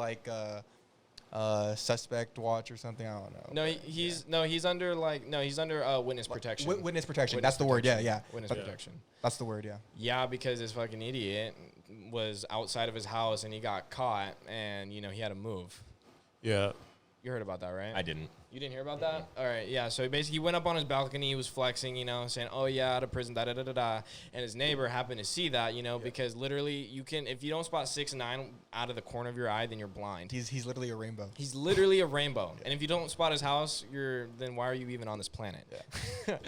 suspect watch or something? I don't know. He's under witness protection. Witness protection. Witness That's the word. Yeah, protection. yeah. Witness But- protection. That's the word. Yeah. Yeah, because this fucking idiot was outside of his house and he got caught, and he had to move. Yeah. You heard about that, right? I didn't. You didn't hear about that? All right, yeah. So he went up on his balcony. He was flexing, saying, "Oh yeah, out of prison, da da da da da." And his neighbor happened to see that, because literally you can, if you don't spot 6ix9ine out of the corner of your eye, then you're blind. He's literally a rainbow. He's literally a rainbow. And if you don't spot his house, then why are you even on this planet? Yeah.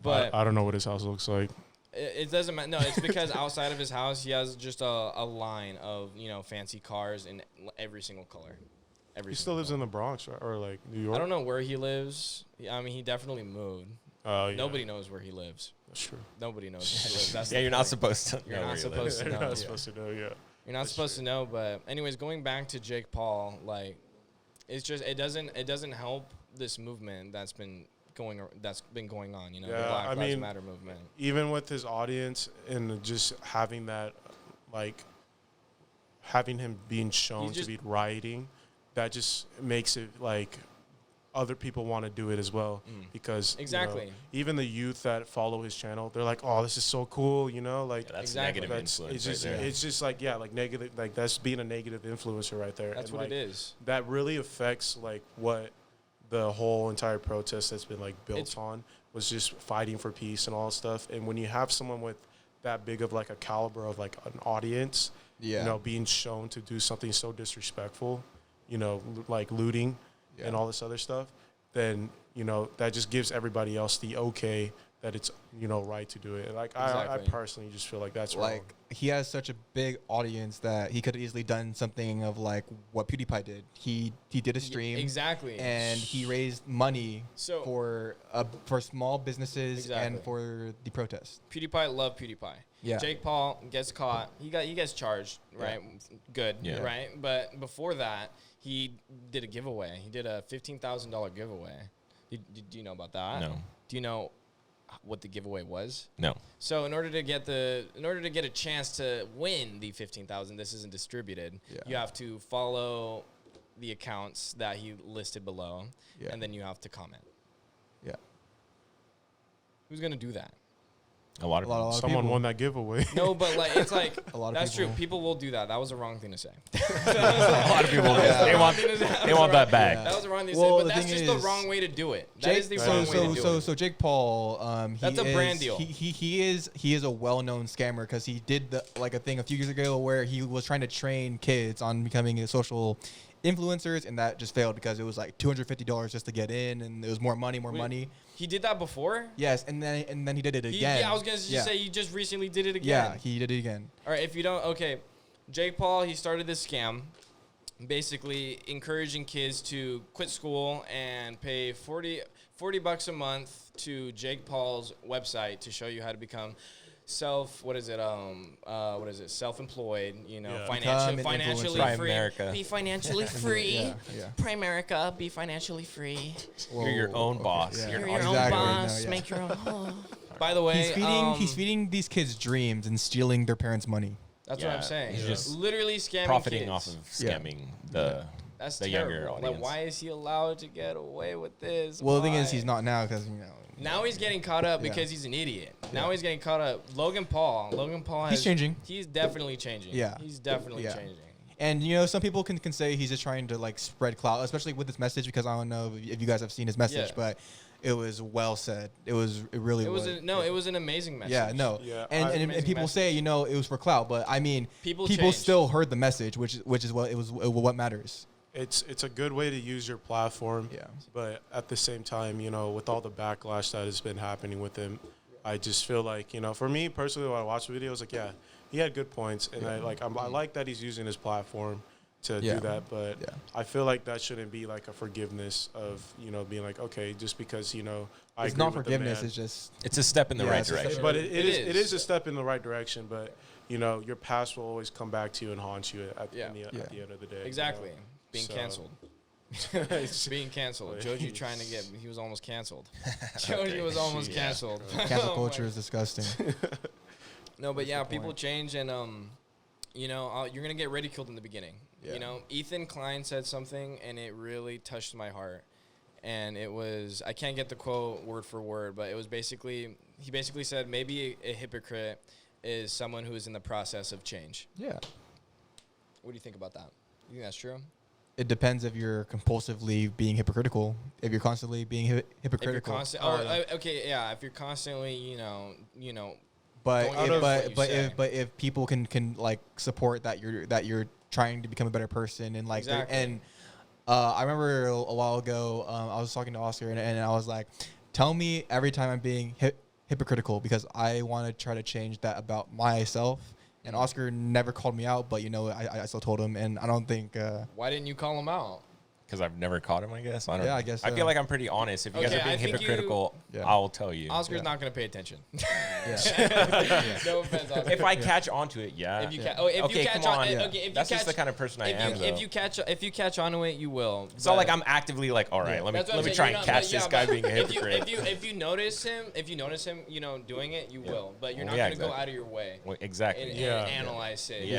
But I don't know what his house looks like. it doesn't matter. No, it's because outside of his house, he has just a line of fancy cars in every single color. He still lives in the Bronx, right? Or New York. I don't know where he lives. I mean, he definitely moved. Oh, yeah. Nobody knows where he lives. That's true. Nobody knows where he lives. That's Yeah, the you're not thing. supposed to. You're know not where he lives. supposed to You're know. not supposed to know. Yeah. You're not supposed to know. But anyways, going back to Jake Paul, it's just it doesn't help this movement that's been going on. The Black Lives Matter movement. Even with his audience and just having that, having him being shown to be rioting, that just makes it other people want to do it as well because Exactly. even the youth that follow his channel, they're like, "Oh, this is so cool," That's Exactly. negative influence. It's just right there. it's just negative, that's being a negative influencer right there. That's and, what it is. That really affects what the whole entire protest that's been built on was just fighting for peace and all that stuff. And when you have someone with that big of a caliber of an audience, being shown to do something so disrespectful, looting and all this other stuff, then that just gives everybody else the okay that it's right to do it. Like Exactly. I personally just feel like that's wrong. Like he has such a big audience that he could have easily done something of like what PewDiePie did. He did a stream exactly, and he raised money for small businesses and for the protest. PewDiePie loved PewDiePie. Yeah. Jake Paul gets caught. He gets charged, right? Yeah. Good, right? But before that, he did a giveaway. He did a $15,000 giveaway. Do you know about that? No. Do you know what the giveaway was? No. So in order to get a chance to win the $15,000, this isn't distributed. Yeah. You have to follow the accounts that he listed below, and then you have to comment. Yeah. Who's gonna do that? A lot of people. Someone won that giveaway. No, but like it's like a lot of that's people. true. People will do that. That was the wrong thing to say. A lot of people. They want that bag. That was the wrong thing to say, but that's just the wrong way to do it. That is the wrong way to do it. So Jake Paul, that's a brand deal. He is a well-known scammer because he did a thing a few years ago where he was trying to train kids on becoming a social influencers, and that just failed because it was like $250 just to get in, and it was more money. He did that before? Yes, and then he did it again. I was gonna say he just recently did it again. Yeah, he did it again. All right, if you don't, okay, Jake Paul, he started this scam, basically encouraging kids to quit school and pay $40 a month to Jake Paul's website to show you how to become self-employed, financially free. Primerica. Be financially free. Primerica, be financially free. You're your own boss. Yeah. You're your own boss. No, make your own. By the way, he's feeding these kids dreams and stealing their parents' money. That's what I'm saying. He's just literally scamming profiting kids. off of scamming That's the terrible. younger audience. Like, why is he allowed to get away with this? Well, the thing is, he's not now because Now he's getting caught up because he's an idiot. Now he's getting caught up. Logan Paul he's changing. He's definitely changing. Yeah. He's definitely changing. And some people can say he's just trying to like spread clout, especially with this message, because I don't know if you guys have seen his message, but it was well said. It really was. It was an amazing message. Yeah, no. Yeah, and people say, it was for clout, but I mean, people still heard the message, which is what matters. It's a good way to use your platform. Yeah. But at the same time, with all the backlash that has been happening with him, I just feel like, for me personally, when I watched the video, I was like, yeah, he had good points, and I like that he's using his platform to do that, but I feel like that shouldn't be like a forgiveness of, being like, okay, just because, I it's not forgiveness, it's a step in the right direction. But it is a step in the right direction, but your past will always come back to you and haunt you at the end of the day. Exactly. Being canceled. Being canceled. Joji he was almost canceled. Joji was almost canceled. Cancel culture is disgusting. No, but people change, and you're gonna get ridiculed in the beginning. Yeah. Ethan Klein said something, and it really touched my heart. And it was, I can't get the quote word for word, but it was he basically said maybe a hypocrite is someone who is in the process of change. Yeah. What do you think about that? You think that's true? It depends if you're compulsively being hypocritical. If you're constantly being hypocritical. If you're constantly, But if people can like support that you're trying to become a better person and like I remember a while ago I was talking to Oscar and I was like, tell me every time I'm being hypocritical because I want to try to change that about myself. And Oscar never called me out, but I still told him, and I don't think. Why didn't you call him out? Because I've never caught him, I guess. I don't know. I guess. I feel like I'm pretty honest. If you guys are being hypocritical, I'll tell you. Oscar's not going to pay attention. No offense, Oscar. If I catch onto it, If you catch on. That's just the kind of person I am. If you catch onto it, you will. It's not like I'm actively like, all right, let me try and catch this guy being a hypocrite. If you notice him, doing it, you will. But you're not going to go out of your way. Exactly. And analyze it.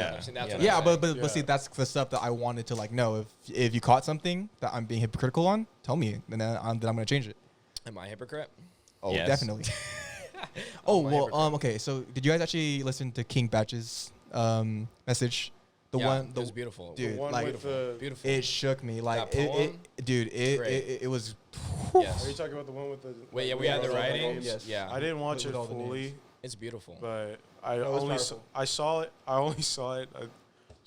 But see, that's the stuff that I wanted to like know. If you caught something that I'm being hypocritical on, tell me, and then I'm going to change it. Am I a hypocrite? Oh, yes. Definitely. Okay. So, did you guys actually listen to King Batch's message? It was beautiful, dude. The one like, beautiful. It shook me. Like, it was. Yes. Are you talking about the one with the? Wait, we had the writing. Yes. Yeah. I didn't watch it fully. It's beautiful. But I only saw it.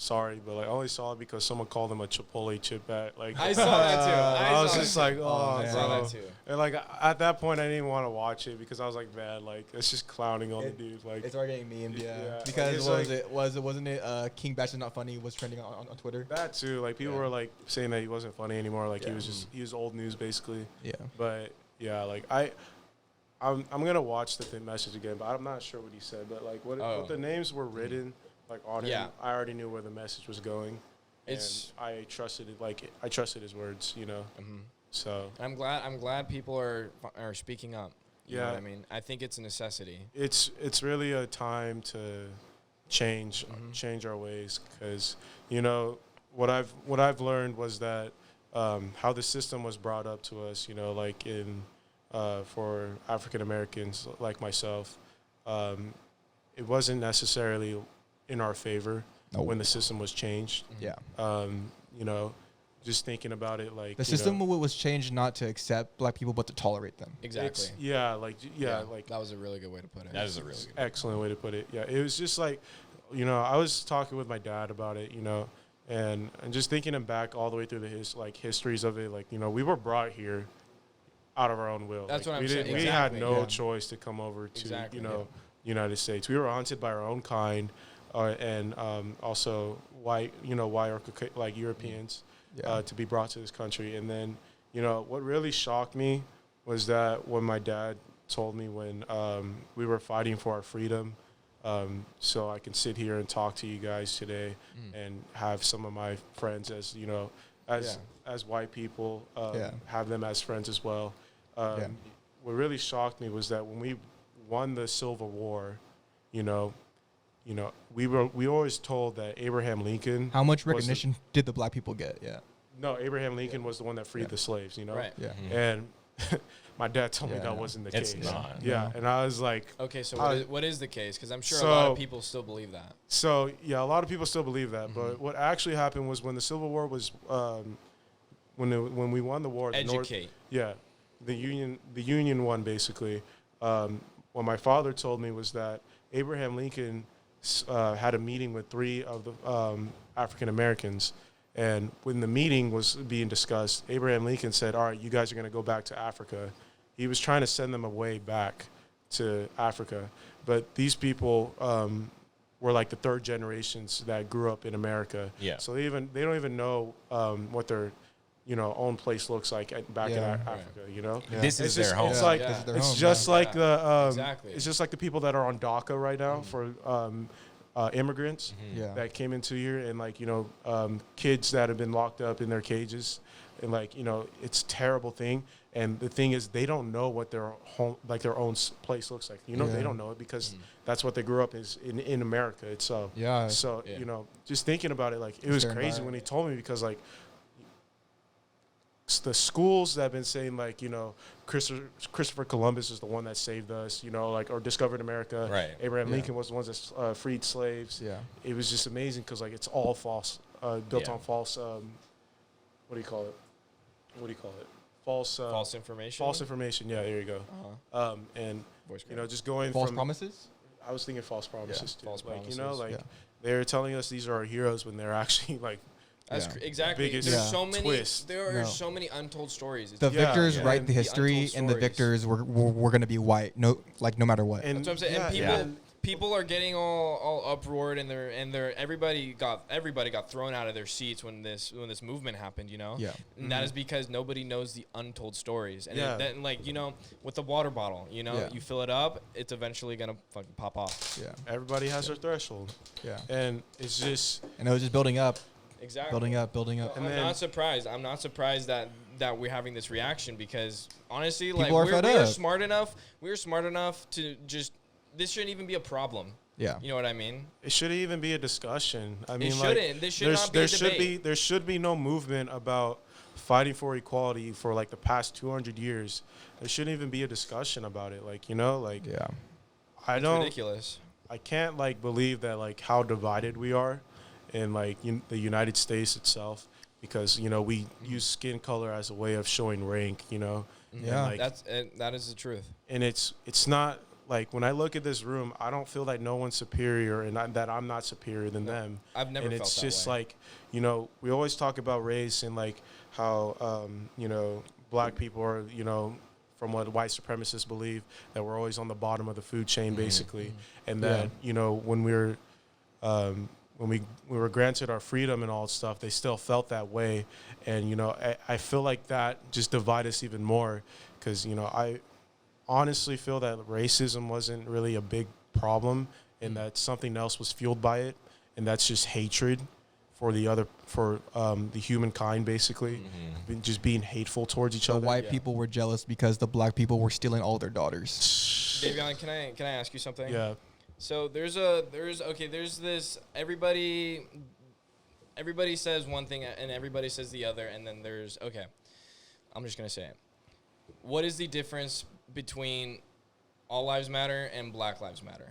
sorry, but like I only saw it because someone called him a Chipotle chip bat. Like I saw that too. I was just like, I saw bro. that too. And like at that point, I didn't even want to watch it because I was like, man, like it's just clowning on the dude. Like It's already getting memed, yeah. Yeah. Because It's wasn't it King Bash is not funny was trending on Twitter? that too. Like people were like saying that he wasn't funny anymore. Like he was old news basically. Yeah. But yeah, like I'm gonna watch the message again, but I'm not sure what he said. But like what the names were written like on him, I already knew where the message was going. It's I trusted it. Like I trusted his words, you know. So I'm glad people are speaking up. You know Yeah. what I mean, I think it's a necessity. it's really a time to change our ways, because you know what I've learned was that how the system was brought up to us, you know, like in for African Americans like myself, it wasn't necessarily in our favor when the system was changed. Yeah. You know, just thinking about it, like The system was changed not to accept black people, but to tolerate them. Exactly. like That was a really good way to put it. That is a really good excellent way to put it. Yeah, it was just like, you know, I was talking with my dad about it, you know, and just thinking back all the way through the histories of it, like, you know, we were brought here out of our own will. That's like, what I'm we saying. We had Exactly. no choice to come over to, you know, United States. We were hunted by our own kind, and also white, you know, like Europeans, to be brought to this country. And then, you know, what really shocked me was that when my dad told me when we were fighting for our freedom, so I can sit here and talk to you guys today and have some of my friends as, you know, as white people, have them as friends as well. What really shocked me was that when we won the Civil War, you know, we were always told that Abraham Lincoln. How much recognition did the black people get? Yeah. No, Abraham Lincoln was the one that freed the slaves, you know? Right. Yeah. And my dad told me that wasn't the case. It's not. Yeah, and I was like, Okay, so what is the case? Because I'm sure a lot of people still believe that. so yeah, a lot of people still believe that. But what actually happened was when the Civil War was, when we won the war, Educate. the Union won basically. What my father told me was that Abraham Lincoln had a meeting with 3 of the African Americans. And when the meeting was being discussed, Abraham Lincoln said, all right, you guys are going to go back to Africa. He was trying to send them away back to Africa. But these people were like the 3rd generations that grew up in America. Yeah. So they don't even know what their, you know, own place looks like back in Africa, you know? Yeah. This is their home. It's like, This is their it's home, just like the, Exactly. it's just like the people that are on DACA right now for immigrants that came into here, and like, you know, kids that have been locked up in their cages, and like, you know, it's a terrible thing. And the thing is, they don't know what their home, like their own place looks like. You know, they don't know it because that's what they grew up in America itself. Yeah. So, you know, just thinking about it, like, it was crazy when he told me, because like the schools that have been saying, like, you know, Christopher Columbus is the one that saved us, you know, like, or discovered America. Right. Abraham Lincoln was the one that freed slaves. Yeah. It was just amazing because, like, it's all false, built on false, what do you call it? False information. False information. Yeah, there you go. And, you know, just going False from promises? I was thinking false promises too. False like, you know, promises. like they're telling us these are our heroes when they're actually like, That's exactly. Biggest There's so many. twist. There are so many untold stories. The victors write and the the history, untold and the stories. victors were going to be white. No matter what. and That's what I'm saying. yeah, And people are getting all uproared, and everybody got thrown out of their seats when this movement happened. You know. Yeah. And that is because nobody knows the untold stories. And then, like, you know, with the water bottle, you know, you fill it up, it's eventually gonna fucking pop off. Yeah. everybody has their threshold. Yeah. And it's just And it was just building up. Exactly. Building up. And I'm then- not surprised. I'm not surprised that we're having this reaction, because honestly, People like, are fed we're up. smart enough. We're smart enough to just, this shouldn't even be a problem. Yeah. You know what I mean? it shouldn't even be a discussion. I mean, shouldn't. This should not be a debate. There should be no movement about fighting for equality for like the past 200 years. There shouldn't even be a discussion about it. Like, you know, like Yeah. I It's don't. ridiculous. I can't like believe that like how divided we are in like the United States itself, because, you know, we use skin color as a way of showing rank, you know. Yeah. And, like, That is the truth. and it's not like when I look at this room, I don't feel that no one's superior and that I'm not superior than them. I've never and felt it's that just way. like, you know, we always talk about race and like how, you know, black people are, you know, from what white supremacists believe, that we're always on the bottom of the food chain, basically. And that, you know, when we were granted our freedom and all that stuff, they still felt that way. And, you know, I feel like that just divided us even more because, you know, I honestly feel that racism wasn't really a big problem and that something else was fueled by it. And that's just hatred for the humankind, basically, just being hateful towards each other. The white people were jealous because the black people were stealing all their daughters. Davion, can I ask you something? Yeah. So there's this everybody says one thing and everybody says the other, and then there's I'm just gonna say it. What is the difference between All Lives Matter and Black Lives Matter?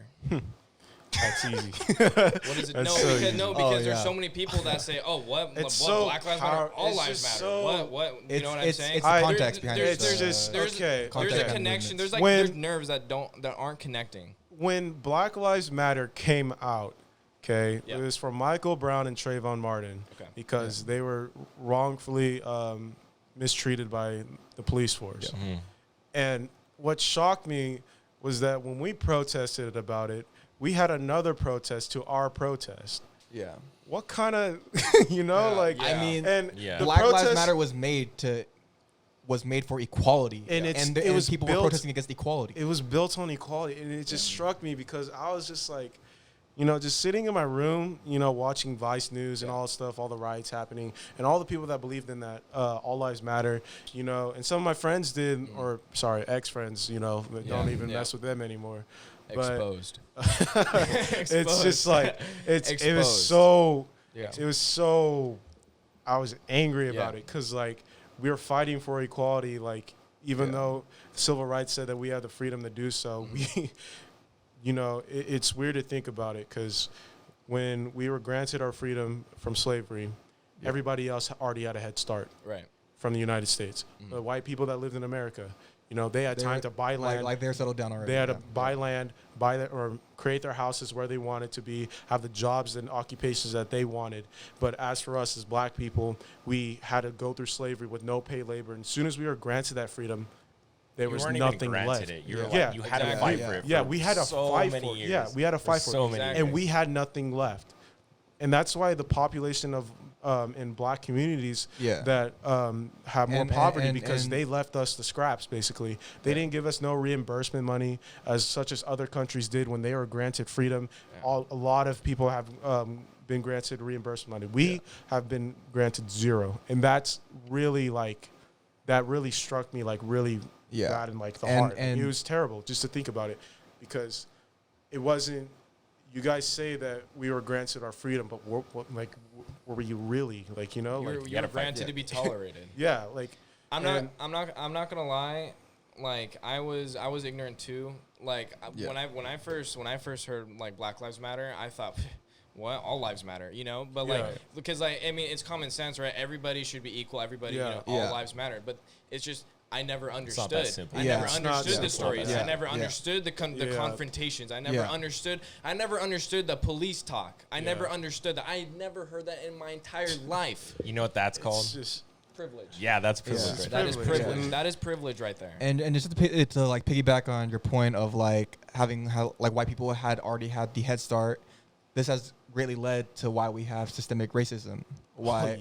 That's easy. What is it? Because there's so many people that say, "Oh, what Black Lives Matter, All Lives Matter." What you know what I'm saying? It's the context behind it. There's a connection. There's nerves that aren't connecting. When Black Lives Matter came out, it was for Michael Brown and Trayvon Martin because they were wrongfully mistreated by the police force. Yeah. And what shocked me was that when we protested about it, we had another protest to our protest. Yeah. What kind of, you know, I mean, and Black Lives Matter was made for equality, and it was people were protesting against equality. It was built on equality, and it just struck me because I was just like, you know, just sitting in my room, you know, watching Vice News and all the stuff, all the riots happening, and all the people that believed in that, All Lives Matter, you know, and some of my friends did, or sorry, ex-friends, you know, that don't even mess with them anymore. Exposed. It's just like it was so I was angry about it because like we were fighting for equality, like even though civil rights said that we had the freedom to do so, we you know, it's weird to think about it because when we were granted our freedom from slavery, everybody else already had a head start from the United States. The white people that lived in America, you know, they had time to buy land. Like they're settled down already. They had to buy land, or create their houses where they wanted to be, have the jobs and occupations that they wanted. But as for us as black people, we had to go through slavery with no paid labor. And as soon as we were granted that freedom, there was nothing left. You had to fight for it. Yeah, we had to fight for it. Yeah, we had to fight for it. And we had nothing left. And that's why the population of in black communities that have more poverty because they left us the scraps, basically. They didn't give us no reimbursement money such as other countries did when they were granted freedom. A lot of people have been granted reimbursement money. We have been granted zero. And that's really that really struck me really bad in the heart. And it was terrible just to think about it because it wasn't. You guys say that we were granted our freedom, but were you really you know? You were granted to be tolerated. I'm not gonna lie. I was ignorant too. When I first heard Black Lives Matter, I thought, what, all lives matter, you know? But because I mean it's common sense, right? Everybody should be equal. Everybody, you know, all lives matter. But it's just. I never understood. I never understood the stories. I never understood the confrontations. I never understood. I never understood the police talk. I never understood that. I never heard that in my entire life. You know what that's called? Privilege. Yeah, that's privilege. That is privilege. That is privilege right there. And just to piggyback on your point of having how white people had already had the head start, this has greatly led to why we have systemic racism. Why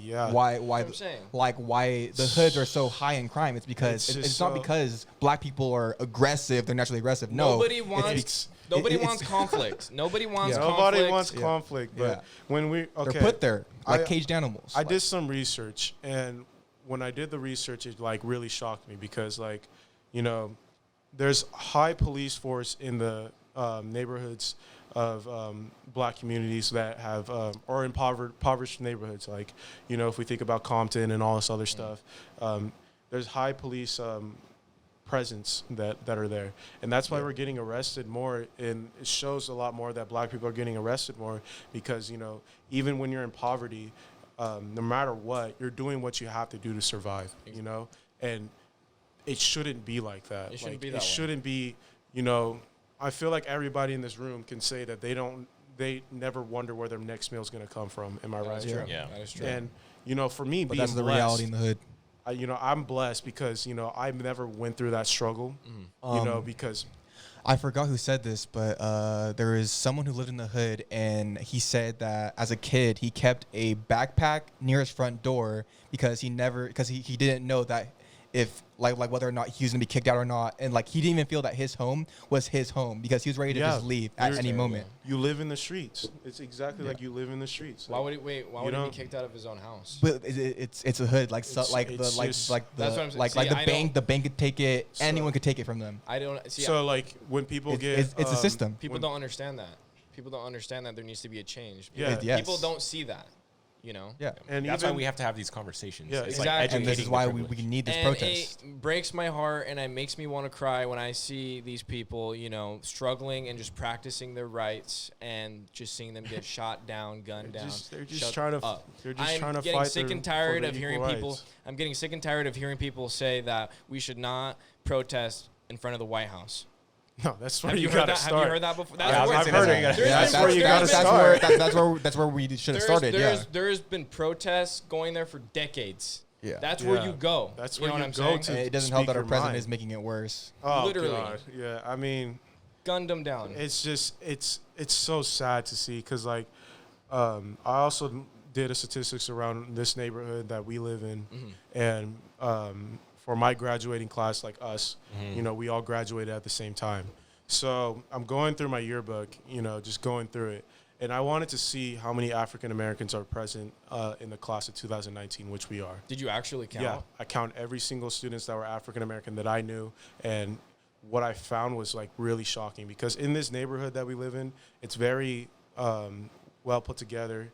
the hoods are so high in crime. It's because it's not because black people are aggressive, they're naturally aggressive. Nobody wants conflict. Nobody wants conflict. But when they're put there like caged animals. I did some research, and when I did the research, it really shocked me because you know, there's high police force in the neighborhoods of black communities that have or impoverished neighborhoods, you know, if we think about Compton and all this other stuff, there's high police presence that are there, and that's why we're getting arrested more, and it shows a lot more that black people are getting arrested more because, you know, even when you're in poverty, no matter what, you're doing what you have to do to survive, you know, and it shouldn't be like that. It shouldn't be that way. It shouldn't be, you know, I feel like everybody in this room can say that they never wonder where their next meal is going to come from. Am I right? Yeah, that is true. And, you know, for me, But being that's the blessed, reality in the hood. you know, I'm blessed because, you know, I never went through that struggle, you know, because I forgot who said this, but there is someone who lived in the hood, and he said that as a kid, he kept a backpack near his front door because he didn't know that if like whether or not he was gonna be kicked out or not, and like he didn't even feel that his home was his home because he was ready to just leave at any moment. you live in the streets. It's exactly like you live in the streets. Why would he Why would he be kicked out of his own house? But it's a hood, like That's what I'm saying. The bank could take it. So anyone could take it from them. I don't see. So like when people It's a system. People don't understand that. People don't understand that there needs to be a change. Yeah. Yes. People don't see that. You know. Yeah. And that's why we have to have these conversations. Yeah, It's exactly. like And this is educating why the we privilege. need this And protest. it breaks my heart, and it makes me want to cry when I see these people, you know, struggling and just practicing their rights, and just seeing them get shot down, gunned down. They're just Shut trying to. up. They're just I'm trying to getting fight. sick and tired of hearing people. I'm getting sick and tired of hearing people say that we should not protest in front of the White House. No, that's where Have you heard gotta that? start. Have you heard that before? Yeah, where- I've heard it. There's That's where you gotta start. That's where we should have started. Yeah. There's been protests going there for decades. Yeah. That's where Yeah. you go. That's You where know what you I'm go saying? to. And it doesn't help speak that our your president mind. is making it worse. Oh, Literally. God. Yeah, I mean, Gunned them down. it's just it's so sad to see because like I also did a statistics around this neighborhood that we live in, and for my graduating class, like us, you know, we all graduated at the same time. So I'm going through my yearbook, you know, just going through it, and I wanted to see how many African Americans are present in the class of 2019, which we are. Did you actually count? Yeah, I count every single students that were African American that I knew, and what I found was like really shocking because in this neighborhood that we live in, it's very well put together,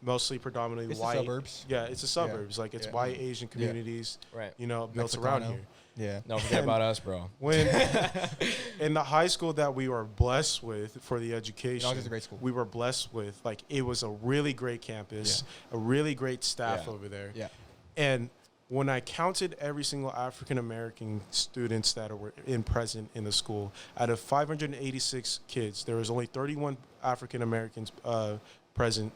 mostly predominantly It's the white. suburbs. Yeah, it's the suburbs. Like it's Yeah. white Asian communities, Right. you know, built around Mexicano. here. Yeah. Don't forget about us, bro. When in the high school that we were blessed with for the education, It was a great school. we were blessed with, like, it was a really great campus, a really great staff over there. Yeah. And when I counted every single African American students that were present in the school, out of 586 kids, there was only 31 African Americans present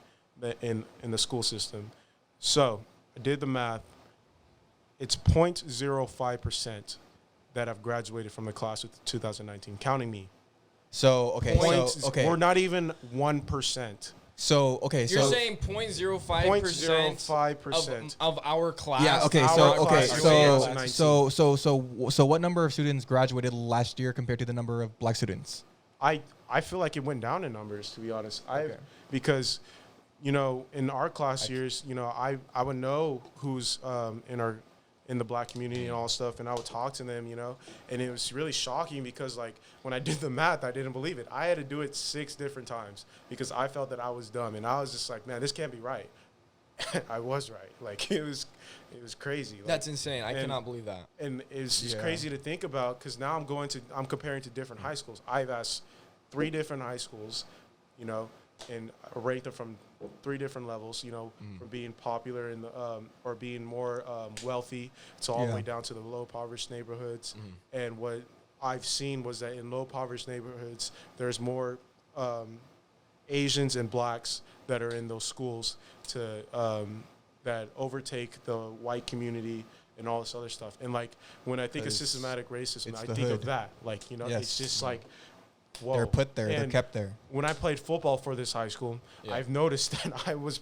in the school system. So I did the math. It's 0.05% that have graduated from the class of 2019, counting me. So okay. We're not even 1%. You're saying 0.05% of our class. Yeah. Okay. So what number of students graduated last year compared to the number of black students? I feel like it went down in numbers, to be honest. Because, you know, in our class years, you know, I would know who's in the black community and all stuff, and I would talk to them, you know, and it was really shocking because, like, when I did the math, I didn't believe it. I had to do it 6 different times because I felt that I was dumb, and I was just like, man, this can't be right. I was right. Like, it was crazy. Like, That's insane. I cannot believe that. And it's just crazy to think about because now I'm comparing to different high schools. I've asked 3 different high schools, you know, and rate them from 3 different levels, you know, from being popular in the or being more wealthy to all the way down to the low impoverished neighborhoods. And what I've seen was that in low impoverished neighborhoods, there's more Asians and blacks that are in those schools to that overtake the white community and all this other stuff. And like when I think of systematic racism, I think of that. Like, you know, it's just like, whoa. They're put there. They're kept there. When I played football for this high school, I've noticed that I was,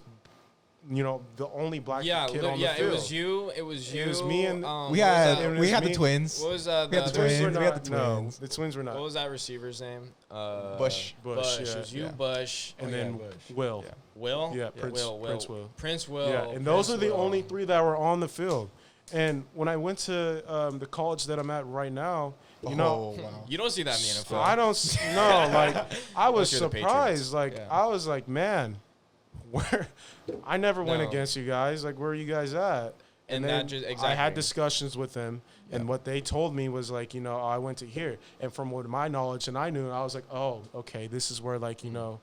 you know, the only black kid on the field. It was you. It was me and we had the twins. What was We had the twins. We We had the No, twins. the twins were not. What was that receiver's name? Bush. Bush. Yeah. It was you, Bush, And then Will. Yeah. Will. Yeah, Prince Will. Yeah, and those are the only 3 that were on the field. And when I went to the college that I'm at right now, you know, You don't see that in the NFL. I don't know. Like, I was Unless you're the surprised. Like, Yeah. I was like, man, where? I never went against you guys. Like, where are you guys at? And then that just I had discussions with them, and what they told me was like, you know, I went to here, and from what my knowledge and I knew, I was like, oh, okay, this is where like, you know,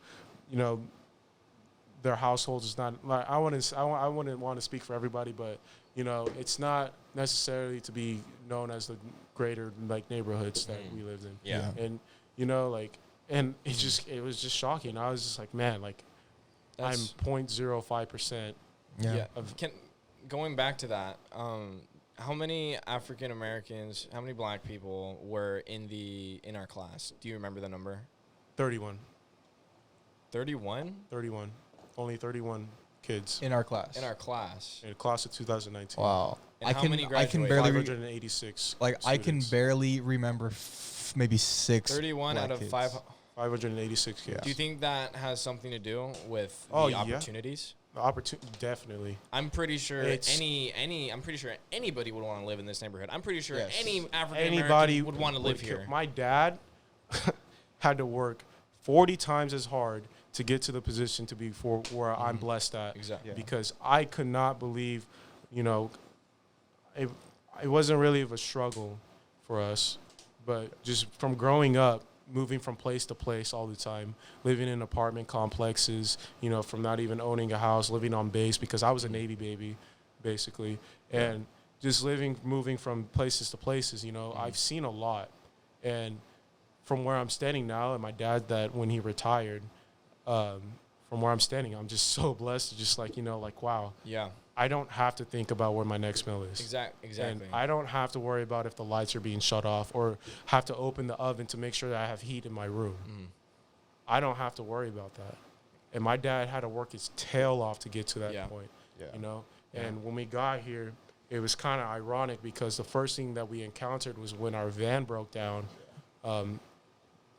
their households is not like I wouldn't want to speak for everybody, but you know, it's not necessarily to be known as the greater like neighborhoods that we lived in. Yeah. And you know, like, and it was just shocking. I was just like, man, like, I'm 0.05%. Yeah. Going back to that, how many African Americans, how many black people were in our class? Do you remember the number? 31. 31? 31. Only 31 kids. In our class. In our class. In the class of 2019. Wow. And how many graduated? I can barely 586 like students. I can barely remember maybe 31 out of kids. 586 kids. Do you think that has something to do with the opportunities? Definitely. I'm pretty sure I'm pretty sure anybody would want to live in this neighborhood. I'm pretty sure any African American would want to live here. My dad had to work 40 times as hard to get to the position to be where I'm blessed at. Exactly. Because I could not believe, you know, it wasn't really of a struggle for us, but just from growing up, moving from place to place all the time, living in apartment complexes, you know, from not even owning a house, living on base because I was a Navy baby, basically, and just moving from places to places, you know, I've seen a lot. And from where I'm standing now, and my dad, that when he retired, from where I'm standing, I'm just so blessed to just like, you know, like, wow. Yeah. I don't have to think about where my next meal is. Exactly. And I don't have to worry about if the lights are being shut off or have to open the oven to make sure that I have heat in my room. I don't have to worry about that. And my dad had to work his tail off to get to that point, you know? And when we got here, it was kind of ironic because the first thing that we encountered was when our van broke down.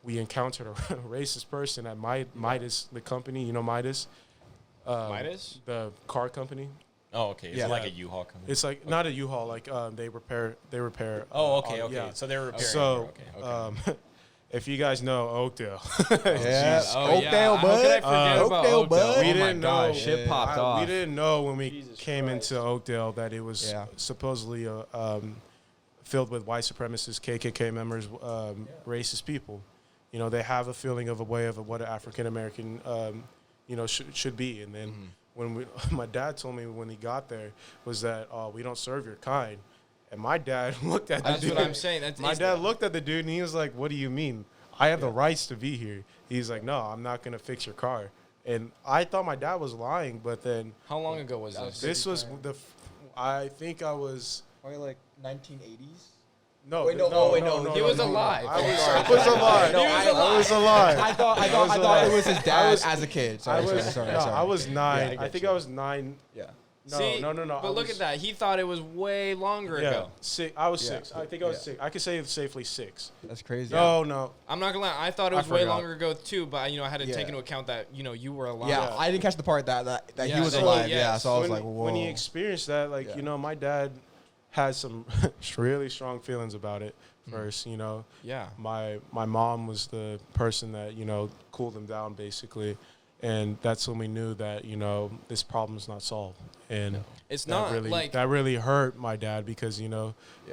We encountered a racist person at Midas, the company, you know Midas? Midas? The car company. Oh, okay. Is it like a U-Haul company? It's like not a U-Haul. Like they repair. Oh, okay, okay. Yeah. So they're repairing. So, okay. If you guys know Oakdale, Oakdale, How could I forget about Oakdale, bud. We didn't know. Shit popped off. We didn't know when we came into Oakdale that it was supposedly filled with white supremacists, KKK members, racist people. You know, they have a feeling of a way of what an African American, you know, should be. And then when my dad told me when he got there was that we don't serve your kind. And my dad looked at the dude. That's what I'm saying. My dad looked at the dude and he was like, "What do you mean? I have the rights to be here." He's like, "No, I'm not gonna fix your car." And I thought my dad was lying, but then how long ago was this? This was I think I was probably like 1980s. No, wait, no. He was alive. I was alive. I was alive. I thought it was his dad as a kid. Sorry. I was 9. Yeah, I think I was 9. Yeah. No. But look at that. He thought it was way longer ago. I was 6. I think I was 6. I could say safely 6. That's crazy. No. I'm not gonna lie. I thought it was way longer ago too. But I had to take into account that you were alive. Yeah, I didn't catch the part that he was alive. Yeah, so I was like, whoa. When he experienced that, like my dad had some really strong feelings about it first. Yeah. My mom was the person that cooled him down basically. And that's when we knew that, this problem's not solved. And it's not really, that really hurt my dad because,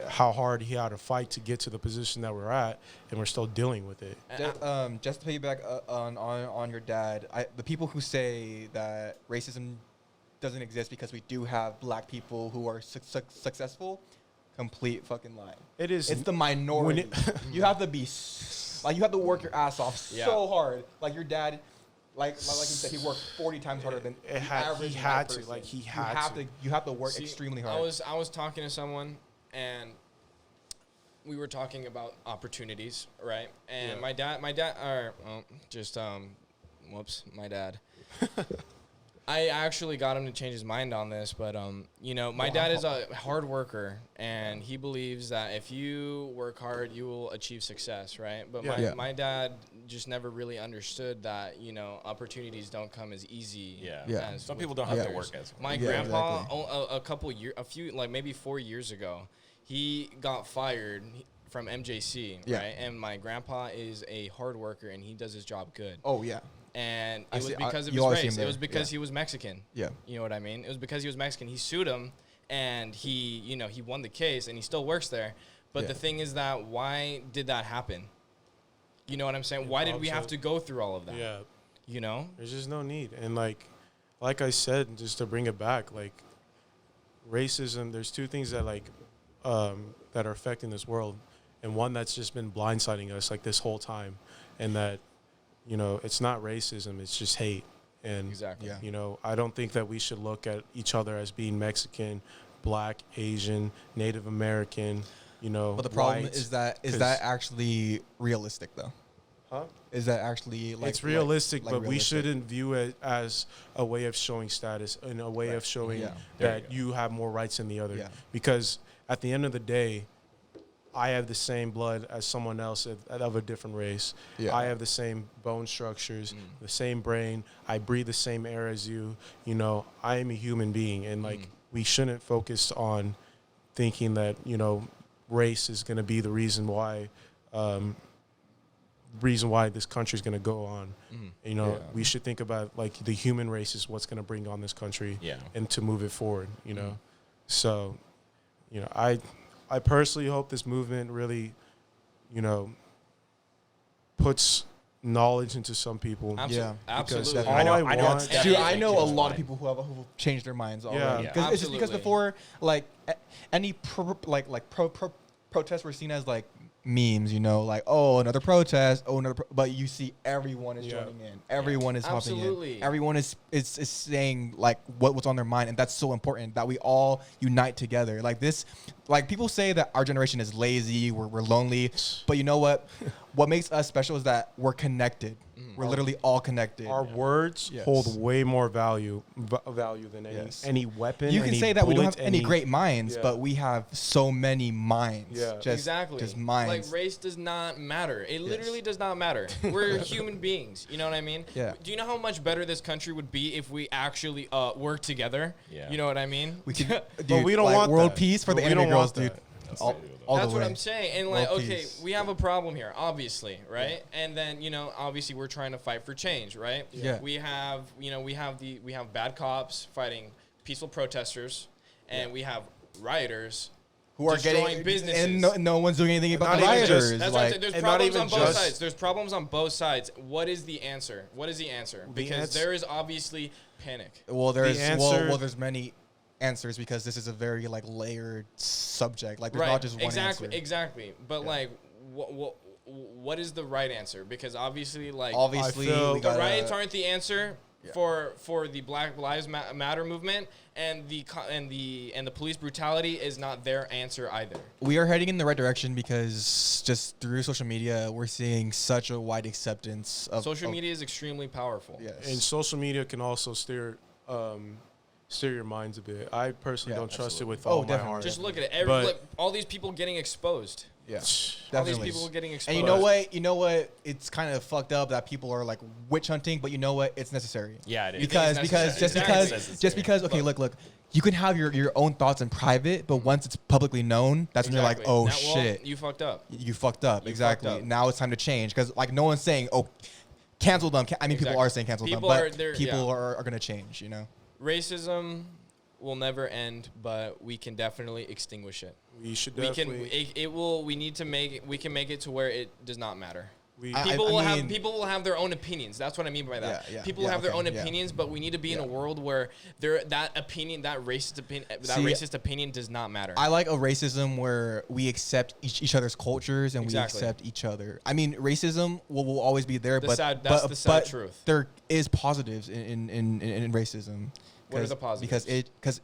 how hard he had to fight to get to the position that we're at, and we're still dealing with it. Just to piggyback on your dad, the people who say that racism doesn't exist because we do have black people who are successful, complete fucking lie. It is. It's the minority. You have to be, you have to work your ass off so hard. Like your dad. Like you said, he worked 40 times harder than the average He had person. to. You have to work extremely hard. I was talking to someone, and we were talking about opportunities, right? And my dad, my dad. I actually got him to change his mind on this, but my dad is a hard worker, and he believes that if you work hard, you will achieve success, right? But my dad just never really understood that opportunities don't come as easy. As some people don't have to work as well. My grandpa, maybe 4 years ago, he got fired from MJC, right? And my grandpa is a hard worker, and he does his job good. Oh yeah. And it was because of his race. It was because he was Mexican. Yeah. You know what I mean? It was because he was Mexican. He sued him, and he won the case, and he still works there. But the thing is that why did that happen? You know what I'm saying? Why did we have to go through all of that? Yeah. There's just no need. And like I said, just to bring it back, like racism, there's two things that that are affecting this world. and one that's just been blindsiding us like this whole time, and that, you know, it's not racism, it's just hate. And Exactly. Yeah. you know, I don't think that we should look at each other as being Mexican, Black, Asian, Native American, you know. But the problem white, is that actually realistic though? huh? Is that actually like It's realistic, like but we realistic? shouldn't view it as a way of showing status and a way of showing Yeah. There that you you have more rights than the other. Yeah. Because at the end of the day, I have the same blood as someone else of a different race. Yeah. I have the same bone structures, the same brain. I breathe the same air as you. You know, I am a human being, and like we shouldn't focus on thinking that, you know, race is going to be the reason why this country is going to go on. You know, we should think about like the human race is what's going to bring on this country and to move it forward, you know. So, you know, I personally hope this movement really, you know, puts knowledge into some people. Yeah, Absolutely. because I know. all I I know. want- It's Dude, definitely I know a changed lot mine. of people who've changed their minds already. Yeah. Yeah, It's just because absolutely. before, like, any protests were seen as like memes, you know, like, oh, another protest, but you see everyone is joining in, everyone is hopping Absolutely. in, everyone is saying like what's on their mind, and that's so important that we all unite together. Like this, like people say that our generation is lazy, we're lonely, but you know what? What makes us special is that we're connected. We're literally all connected. Our words Yes. hold way more value than Yes. any weapon. You can any say that we don't have bullet, any great minds, yeah. but we have so many minds. Yeah. Exactly. Just minds. Like race does not matter. It literally does not matter. We're human beings. You know what I mean? Yeah. Do you know how much better this country would be if we actually work together? Yeah. You know what I mean? We could, But we don't like, want world that. peace for But the we anime don't girls, want dude. that. All That's the what way. I'm saying. And like, World okay, peace. we have a problem here, obviously, right? And then, you know, obviously we're trying to fight for change, right? Yeah. We have, you know, we have bad cops fighting peaceful protesters, and we have rioters Who are destroying getting businesses. and no one's doing anything about Not the even rioters. just- That's what I'm like, saying. There's and not problems even on both just- sides. There's problems on both sides. What is the answer? What is the answer? Because answer- there is obviously panic. well, there's answer- well, there's many answers because this is a very like layered subject. Like there's Right. not just one exactly. answer. Exactly. But like, what is the right answer? Because obviously, like, Obviously, I feel- we the gotta, riots aren't the answer Yeah. for the Black Lives Matter movement, and the police brutality is not their answer either. We are heading in the right direction because just through social media, we're seeing such a wide acceptance of Social media is extremely powerful. Yes. And social media can also steer your minds a bit. I personally Yeah, don't trust it with Oh, all my definitely. heart. Just look at it. But- Like, all these people getting exposed. Yeah. All Definitely. these people getting exposed. And you know what? You know what? It's kind of fucked up that people are like witch hunting, but you know what? It's necessary. Yeah, it is. Because it's because necessary. just Exactly. because okay, look. You can have your own thoughts in private, but once it's publicly known, that's when you're like, oh Well, shit, you fucked up. you fucked up. You Exactly. fucked up. Now it's time to change because like no one's saying, oh, cancel them. I mean, people Exactly. are saying cancel People them, are- but they're- people yeah. are gonna change. You know. Racism will never end, but we can definitely extinguish it. we should We can. definitely. It will. We need to make it. We can make it to where it does not matter. I People will mean- have their own opinions. That's what I mean by that. Yeah, yeah, People yeah, have their okay, own yeah. opinions, but we need to be in a Yeah. world where that racist opinion does not matter. I like a racism where we accept each other's cultures and Exactly. we accept each other. I mean, racism will always be there, That's but the sad truth. There is positives in racism. What are 'Cause- the positives? Because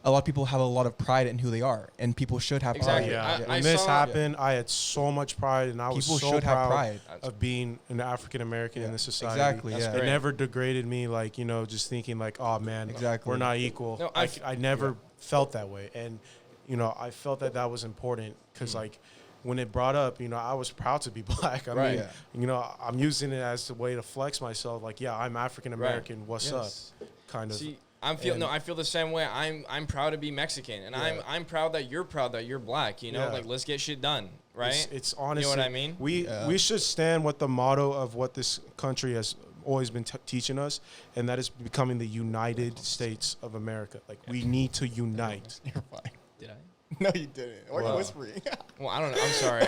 a lot of people have a lot of pride in who they are, and people should have Exactly. pride. Yeah, I when this saw- happened, I had so much pride, and I was People so should have proud pride. of being an African American in this society. Exactly. That's Yeah. It great. never degraded me, like, you know, just thinking like, oh man, Exactly. we're not equal. No, I never felt that way, and you know, I felt that was important because like when it brought up, you know, I was proud to be black. I Right. mean, Yeah. you know, I'm using it as a way to flex myself. Like, yeah, I'm African American. What's Yes. up? Kind of. See, I feel the same way. I'm proud to be Mexican, and Yeah. I'm proud that you're black. You know, Yeah. like let's get shit done, right? It's honestly, what I mean? We should stand with the motto of what this country has always been teaching us, and that is becoming the United States of America. Like, we need to unite. You're fine. Did I? No, you didn't. Why are you Wow. whispering? Well, I don't know. I'm sorry.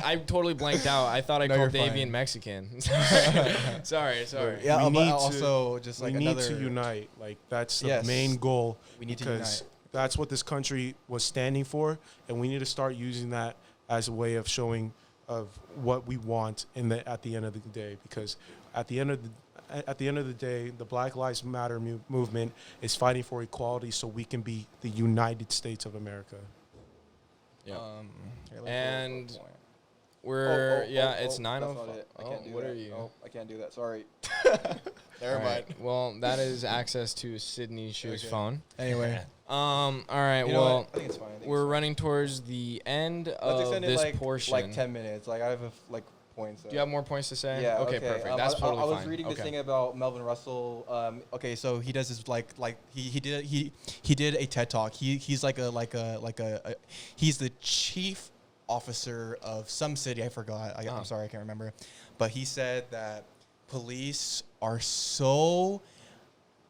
I totally blanked out. I thought I No, called you're fine. Davian Mexican. sorry. Yeah, We but need to- also just like we need another. to unite. Like, that's the Yes. main goal. We need to because unite. that's what this country was standing for, and we need to start using that as a way of showing of what we want at the end of the day, because at the end of the day, the Black Lives Matter movement is fighting for equality so we can be the United States of America. Yeah. And we're it's 9:05. What are you? Oh, I can't do that. Sorry. Never mind. Well, that is access to Sydney Shu's phone. Anyway. All right. I think it's fine. We're running towards the end of this portion. Like 10 minutes. Like I have points. Do you have more points to say? Yeah. Okay, perfect. That's totally fine. I was reading this thing about Melvin Russell. Okay, so he does this he did a TED talk. He's he's the chief officer of some city. I forgot. I'm sorry, I can't remember. But he said that police are so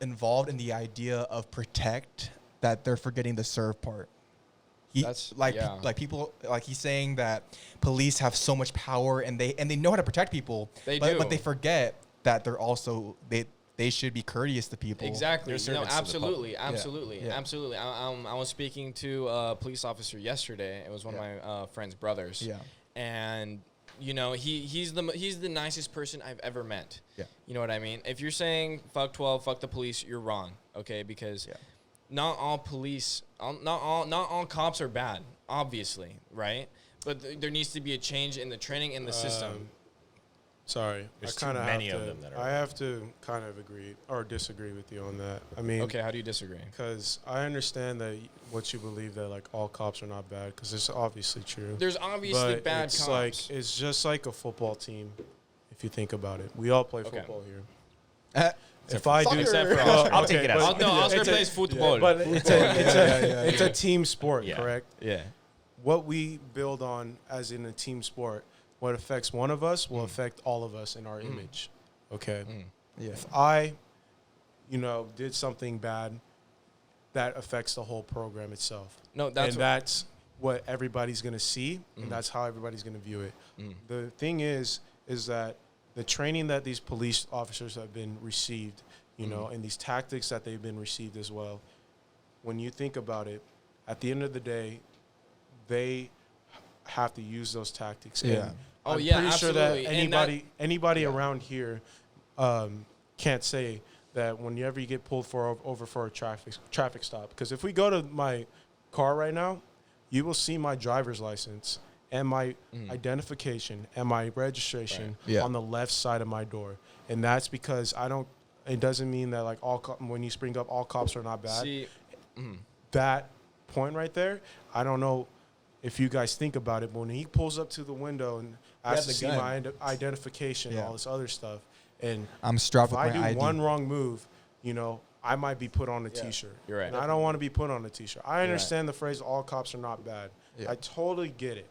involved in the idea of protect that they're forgetting the serve part. People he's saying that police have so much power and they know how to protect people. But they forget that they're also they should be courteous to people. Exactly. No, absolutely. I was speaking to a police officer yesterday. It was one of my friend's brothers. Yeah. And he's the nicest person I've ever met. Yeah. You know what I mean? If you're saying fuck 12, fuck the police, you're wrong. Okay, because not all cops are bad, obviously, right? But there needs to be a change in the training in the system. Sorry, there's too many of them that are. I have to kind of agree or disagree with you on that. I mean, okay, how do you disagree? Because I understand that what you believe that like all cops are not bad, because it's obviously true. There's obviously bad cops. It's just like a football team, if you think about it. We all play football here. If I do, I'll take it out. No, Oscar plays football. But it's a team sport, correct? Yeah. What we build on as in a team sport, what affects one of us will affect all of us in our image. Okay. Yeah. If I, did something bad, that affects the whole program itself. No, that's what everybody's gonna see, and that's how everybody's gonna view it. The thing is that the training that these police officers have been received, and these tactics that they've been received as well, when you think about it, at the end of the day, they have to use those tactics. Yeah. And I'm pretty sure that anybody around here can't say that whenever you get pulled over for a traffic stop. Because if we go to my car right now, you will see my driver's license and my identification and my registration on the left side of my door. And that's because it doesn't mean that like when you bring up all cops are not bad. See, that point right there, I don't know if you guys think about it, but when he pulls up to the window and asks to see my identification and all this other stuff, and if I do one wrong move, I might be put on a T-shirt. You're right. And I don't want to be put on a T-shirt. I understand the phrase all cops are not bad. Yeah. I totally get it.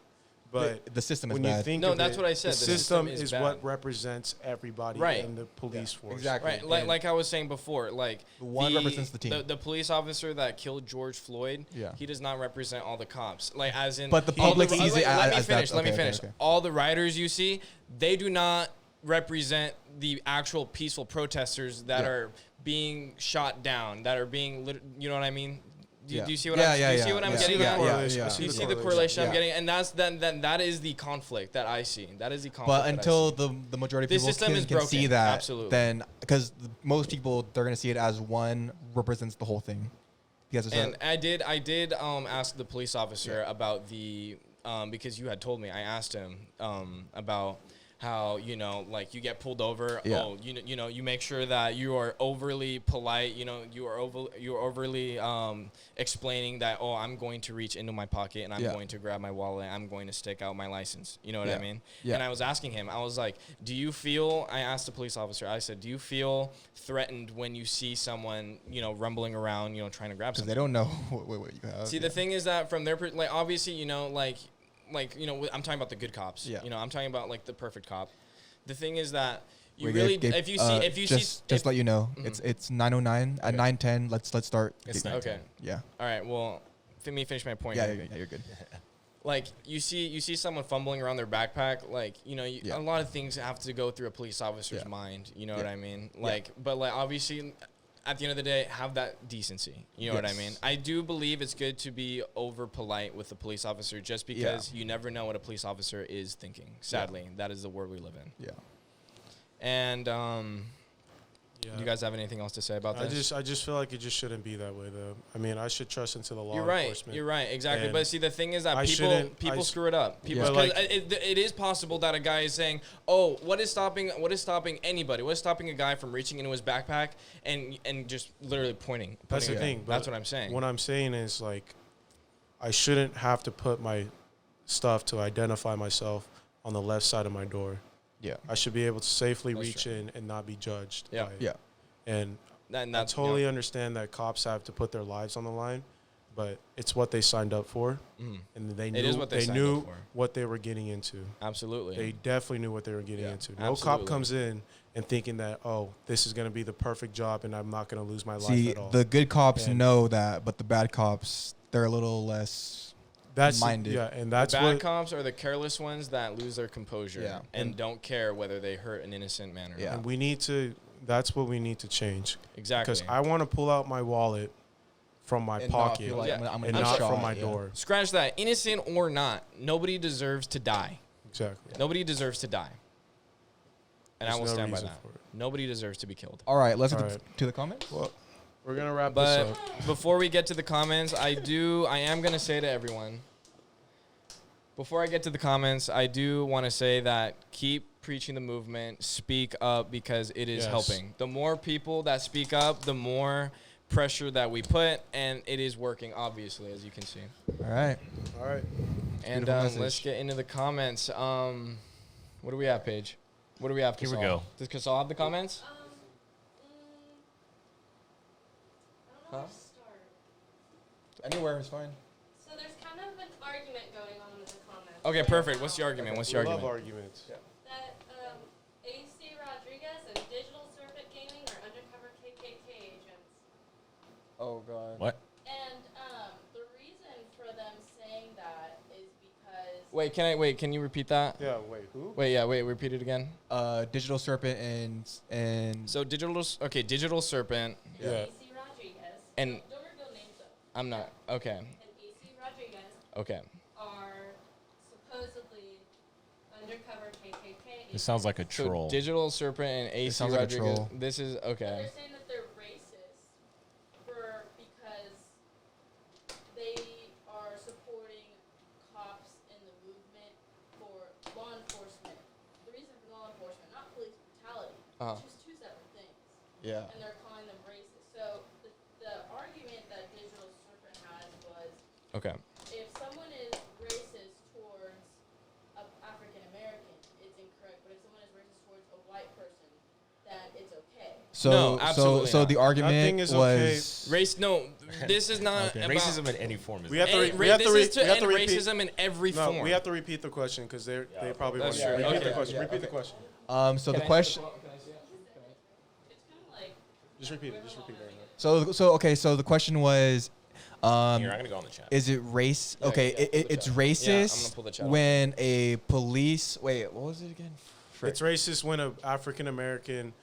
But the system is when bad. You think that's what I said. The system is what represents everybody in the police force. Exactly. Right. Like I was saying before, like one represents the team. The police officer that killed George Floyd, he does not represent all the cops. Like as in, but the public sees it as that. Let me finish. Okay. All the rioters you see, they do not represent the actual peaceful protesters that are being shot down, that are being, you know what I mean? Do you see what I'm getting at? Do you see the correlation I'm getting? And that is the conflict that I see. That is the conflict. But until the majority of people can see that, then because most people they're going to see it as one represents the whole thing. And I did ask the police officer about the because you had told me. I asked him about how like you get pulled over. You make sure that you are overly polite. You are overly explaining that I'm going to reach into my pocket and I'm going to grab my wallet. I'm going to stick out my license. You know what I mean? Yeah. And I was asking him. I was like, do you feel? I asked the police officer. I said, do you feel threatened when you see someone rumbling around trying to grab something? Because they don't know what you have. See, the thing is that from their obviously I'm talking about the good cops. Yeah. I'm talking about like the perfect cop. The thing is that if you just let you know, it's 9:09 at 9:10. Let's start. It's 9:10. Okay. Yeah. All right. Well, let me finish my point. Yeah, you're good. Like you see someone fumbling around their backpack. Like a lot of things have to go through a police officer's mind. You know what I mean? Like, but like obviously, at the end of the day, have that decency. You know what I mean? I do believe it's good to be over polite with a police officer just because you never know what a police officer is thinking. Sadly, that is the world we live in. Yeah. And do you guys have anything else to say about this? I just feel like it just shouldn't be that way, though. I mean, I should trust into the law enforcement. You're right, exactly. And but see, the thing is that people screw it up. People, it is possible that a guy is saying, "Oh, what is stopping anybody? What is stopping a guy from reaching into his backpack and just literally pointing?" That's the thing. That's what I'm saying. What I'm saying is, like, I shouldn't have to put my stuff to identify myself on the left side of my door. Yeah, I should be able to safely reach in and not be judged. Yeah. And I totally understand that cops have to put their lives on the line, but it's what they signed up for, and they knew what they were getting into. Absolutely, they definitely knew what they were getting into. No cop comes in and thinking that, oh, this is going to be the perfect job and I'm not going to lose my life at all. The good cops know that, but the bad cops, they're a little less. Minded. And that's the bad cops are the careless ones that lose their composure and don't care whether they hurt an innocent man or not. And we need to. That's what we need to change. Exactly. Because I want to pull out my wallet from my pocket and not from my door. Scratch that. Innocent or not, nobody deserves to die. Exactly. Nobody deserves to die. And I will stand by that. Nobody deserves to be killed. All right, let's get to the comments. Well, we're going to wrap this up. Before we get to the comments, I am going to say to everyone, before I get to the comments, I do want to say that keep preaching the movement, speak up, because it is helping. The more people that speak up, the more pressure that we put, and it is working, obviously, as you can see. All right. And let's get into the comments. What do we have, Paige? What do we have, Kasal? Here we go. Does Kasal have the comments? I don't know where to start. Anywhere is fine. So there's kind of an argument going on in the comments. Okay, perfect. What's the argument? We love arguments. That AC Rodriguez and Digital Serpent Gaming are undercover KKK agents. Oh, God. What? And the reason for them saying that is because... Can you repeat that? Yeah, wait, who? Repeat it again. Digital Serpent and... So Digital Serpent. Yeah. AC Rodriguez. And... Don't reveal names, though. I'm not. Okay. And AC Rodriguez. Okay. Are supposedly undercover KKK agents. This sounds like a troll. So Digital Serpent and AC Rodriguez. Like this is okay. But they're saying that they're racist because they are supporting cops in the movement for law enforcement. The reason for law enforcement, not police brutality. It's just two separate things. Yeah. And they're calling them racist. So the argument that Digital Serpent has was if someone is racist towards an African American, it's incorrect. But if someone is racist towards a white person, then it's okay. So the argument was race. No, this is not about racism in any form. We have to repeat racism in every form. No, we have to repeat the question because they probably want to repeat the question. Repeat the question. So the question. It's kind of like Just repeat it. Right now. So the question was. Here, I'm gonna go on the chat. Is it race? It's racist when a police. Wait, what was it again? It's racist when an African American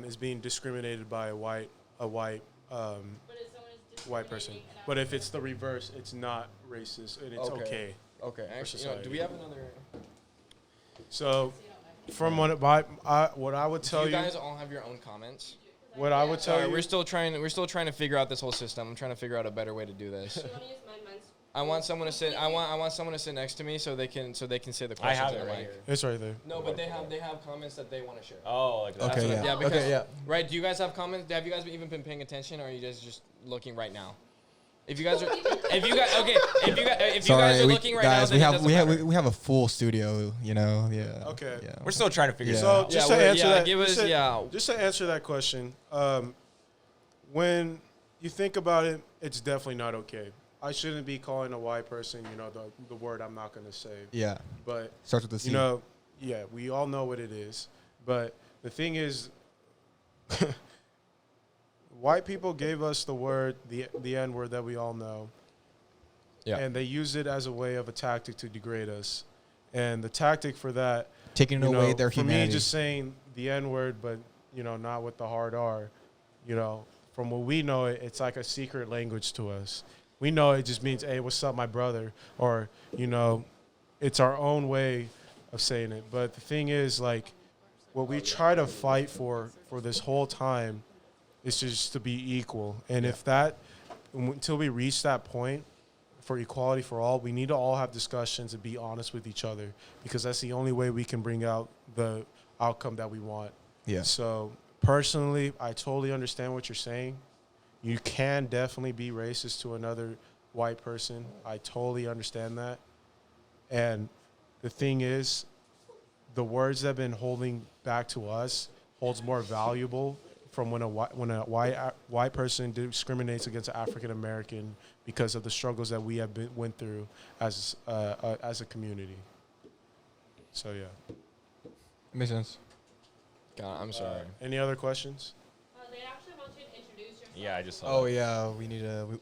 is being discriminated by a white white person. But if it's the reverse, it's not racist and it's okay. Okay. Actually, do we have another? So, from what I would tell you, guys all have your own comments. What I would tell you, we're still trying to figure out this whole system. I'm trying to figure out a better way to do this. I want someone to sit. I want someone to sit next to me so they can say the questions. I have it right here. It's right there. No, but they have comments that they want to share. Oh, like that. Okay, yeah. Right. Do you guys have comments? Have you guys even been paying attention, or are you guys just looking right now? If you guys are looking right now, then we have a full studio, Yeah. Okay. Yeah. We're still trying to figure it So out. just to answer that question, when you think about it, it's definitely not okay. I shouldn't be calling a white person, the word I'm not going to say. Yeah. But starts with the C. We all know what it is. But the thing is, white people gave us the word, the N-word that we all know. Yeah. And they used it as a way of a tactic to degrade us. And the tactic for that, taking away their humanity. For me, just saying the N-word, but, not with the hard R, from what we know, it's like a secret language to us. We know it just means, hey, what's up, my brother? Or, it's our own way of saying it. But the thing is, like, what we try to fight for this whole time is just to be equal. And until we reach that point for equality for all, we need to all have discussions and be honest with each other, because that's the only way we can bring out the outcome that we want. Yeah. So personally, I totally understand what you're saying. You can definitely be racist to another white person. I totally understand that. And the thing is, the words that have been holding back to us holds more valuable from when a white person discriminates against an African American because of the struggles that we have went through as a community. So yeah, Makes sense. God, I'm sorry. Any other questions? They actually want you to introduce yourself. Yeah, I just saw Oh that. yeah, we need to.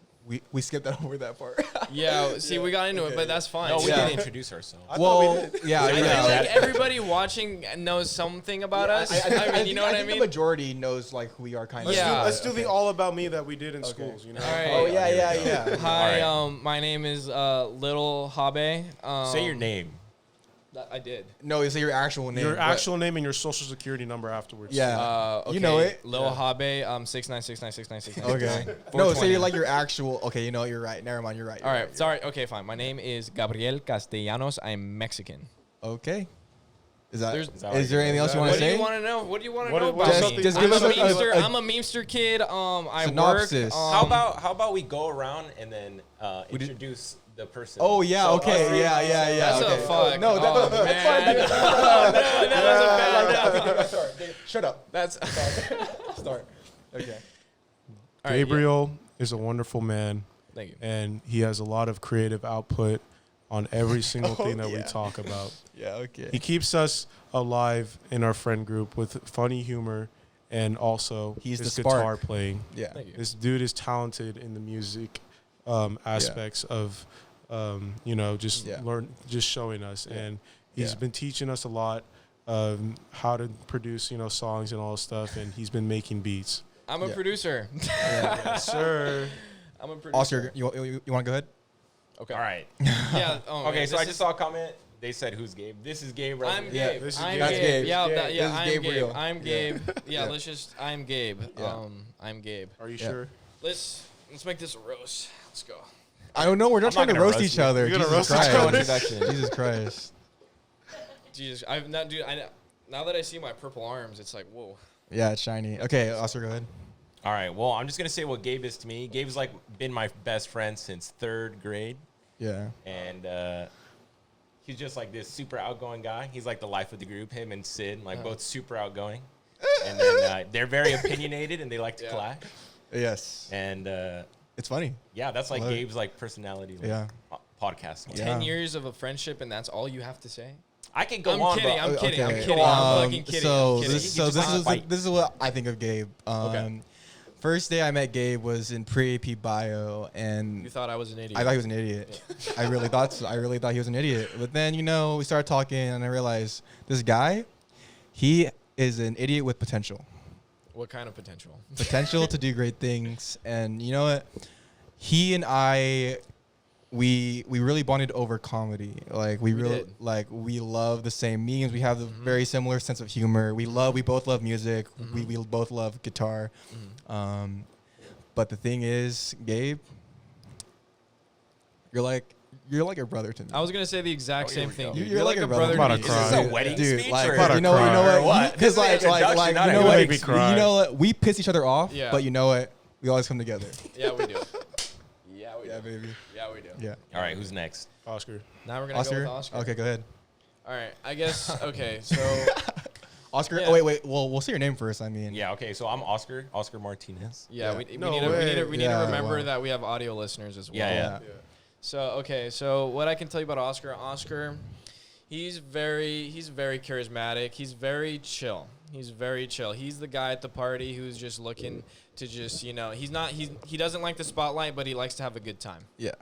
We skipped that over that part. Yeah, see, we got into it, but that's fine. No, we Yeah. didn't introduce ourselves. Well, yeah, I feel yeah. like everybody watching knows something about us. I mean, you know what I think mean? the majority knows like who we are, kind of. Yeah. Let's do the all about me that we did in schools. You know. All right. Oh yeah, yeah, yeah. Hi, All right. my name is Little Habe. Say your name. I did. No, you say your actual name. Your but- actual name and your social security number afterwards. Yeah. Okay. You know it. Lil Habe, 6969696969. Okay. No, say you're like your actual. Okay, you know what, you're right. Never mind, you're right. All right. Sorry. Okay, fine. My name is Gabriel Castellanos. I'm Mexican. Okay. Is that? There's- Is there anything else you want What to do say? you want to know? What do you want to What- know what's about something- me? Just I'm give a us a memester. a I'm a memester kid. I synopsis. work. How about we go around and then We did- introduce the person? Oh yeah. So Okay. us- Yeah. Yeah. Yeah. That's okay. a fuck. No, Oh, that's man. fine. No, that was a bad. Sorry. Shut up. That's. Start. Okay. All right, Gabriel is a wonderful man, Thank you. and he has a lot of creative output on every single thing that we yeah. talk about. Yeah. Okay. He keeps us alive in our friend group with funny humor and also He's his the spark. guitar playing. Yeah. Thank you. This dude is talented in the music aspects of, just Yeah. just showing us. Yeah. And he's Yeah. been teaching us a lot how to produce, songs and all this stuff. And he's been making beats. I'm a Yeah. producer. Yeah. Yes, sir. I'm a producer. Oscar, you want to go ahead? Okay. All right. Yeah. Oh, Okay, man, so I this just is- saw a comment. They said, "Who's Gabe?" This is Gabe. Right I'm here. Gabe. This is I'm Gabe. That's Gabe. Gabe. Yeah, This yeah. is I'm Gabriel. Gabe. I'm Gabe. Yeah. Yeah. Let's just. I'm Gabe. Yeah. I'm Gabe. Are you Yeah. sure? Let's make this a roast. Let's go. I don't know. We're not I'm trying not to gonna roast roast each you. other. You're gonna Jesus roast each Christ. other? Introduction. Jesus Christ. Jesus, I've not, dude. Now that I see my purple arms, it's like, whoa. Yeah, it's shiny. Okay, Oscar, go ahead. All right. Well, I'm just gonna say what Gabe is to me. Gabe's like been my best friend since 3rd grade, Yeah. and he's just like this super outgoing guy. He's like the life of the group. Him and Sid, like both super outgoing, and then they're very opinionated and they like to Yeah. clash. Yes. And It's funny. yeah, that's like Love it. Gabe's like personality. Like, Yeah. Podcast. Yeah. 10 years of a friendship, and that's all you have to say? I can go I'm on, kidding. but I'm kidding. I'm Okay. kidding. I'm fucking kidding. So I'm kidding. this, He so just this wants is to fight. this is what I think of Gabe. Okay. First day I met Gabe was in pre-AP bio, and You thought I was an idiot. I thought he was an idiot. I really thought so. I really thought he was an idiot. But then we started talking, and I realized this guy, he is an idiot with potential. What kind of potential? Potential to do great things. And you know what? He and I, we really bonded over comedy. Like we really did. we love the same memes. We have a very similar sense of humor. We both love music. We both love guitar. But the thing is, Gabe, you're like a brother to me. I was gonna say the exact same thing. go. Dude. You're like a brother to to me. me. Is this a Dude, wedding Dude, speech? like, or About to you know cry. what? Because This is an introduction, not you a know wedding what? speech. cry. You know what? We piss each other off, Yeah. but you know what? We always come together. Yeah, we do. Yeah, we Yeah, do. baby. Yeah, we do. Yeah. All right, who's next? Oscar. Now we're gonna go with Oscar. Okay, go ahead. All right. I guess. Okay. So. Oscar. Yeah. Oh wait. Well, we'll say your name first. I mean. Yeah, okay, so I'm Oscar Martinez. Yeah, Yeah. we No need to way. Yeah, remember wow. that we have audio listeners as well. Yeah. So okay, so what I can tell you about Oscar, he's very charismatic. He's very chill. He's the guy at the party who's just looking to just, he doesn't like the spotlight, but he likes to have a good time. Yeah.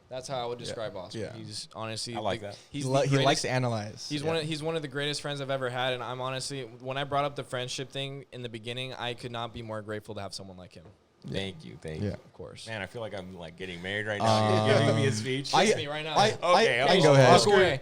That's how I would describe Oscar. Yeah. He's honestly I like that. He's He the likes greatest- to analyze. He's one of the greatest friends I've ever had, and I'm honestly, when I brought up the friendship thing in the beginning, I could not be more grateful to have someone like him. Thank you. Yeah, of course. Man, I feel like I'm like getting married right now. You're giving me a speech. Kiss me right now. Okay, go ahead. Walk away.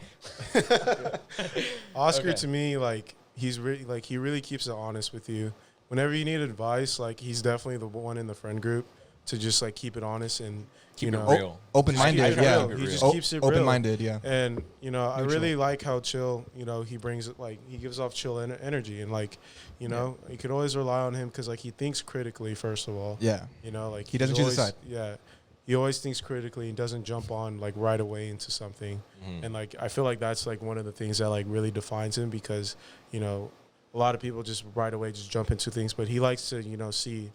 Oscar Okay. to me, like he really keeps it honest with you. Whenever you need advice, like he's definitely the one in the friend group to just like keep it honest and Keep you it know real. Open-minded, Keep it yeah. real. He just keeps it real. Open-minded, yeah. And you know, I Neutral. really like how chill. You know, he brings it like he gives off chill energy, and like you know, you can always rely on him because like he thinks critically first of all. Yeah. You know, like He doesn't he's choose a always- side. Yeah, he always thinks critically and doesn't jump on like right away into something. And like I feel like that's like one of the things that like really defines him because you know a lot of people just right away just jump into things, but he likes to you know see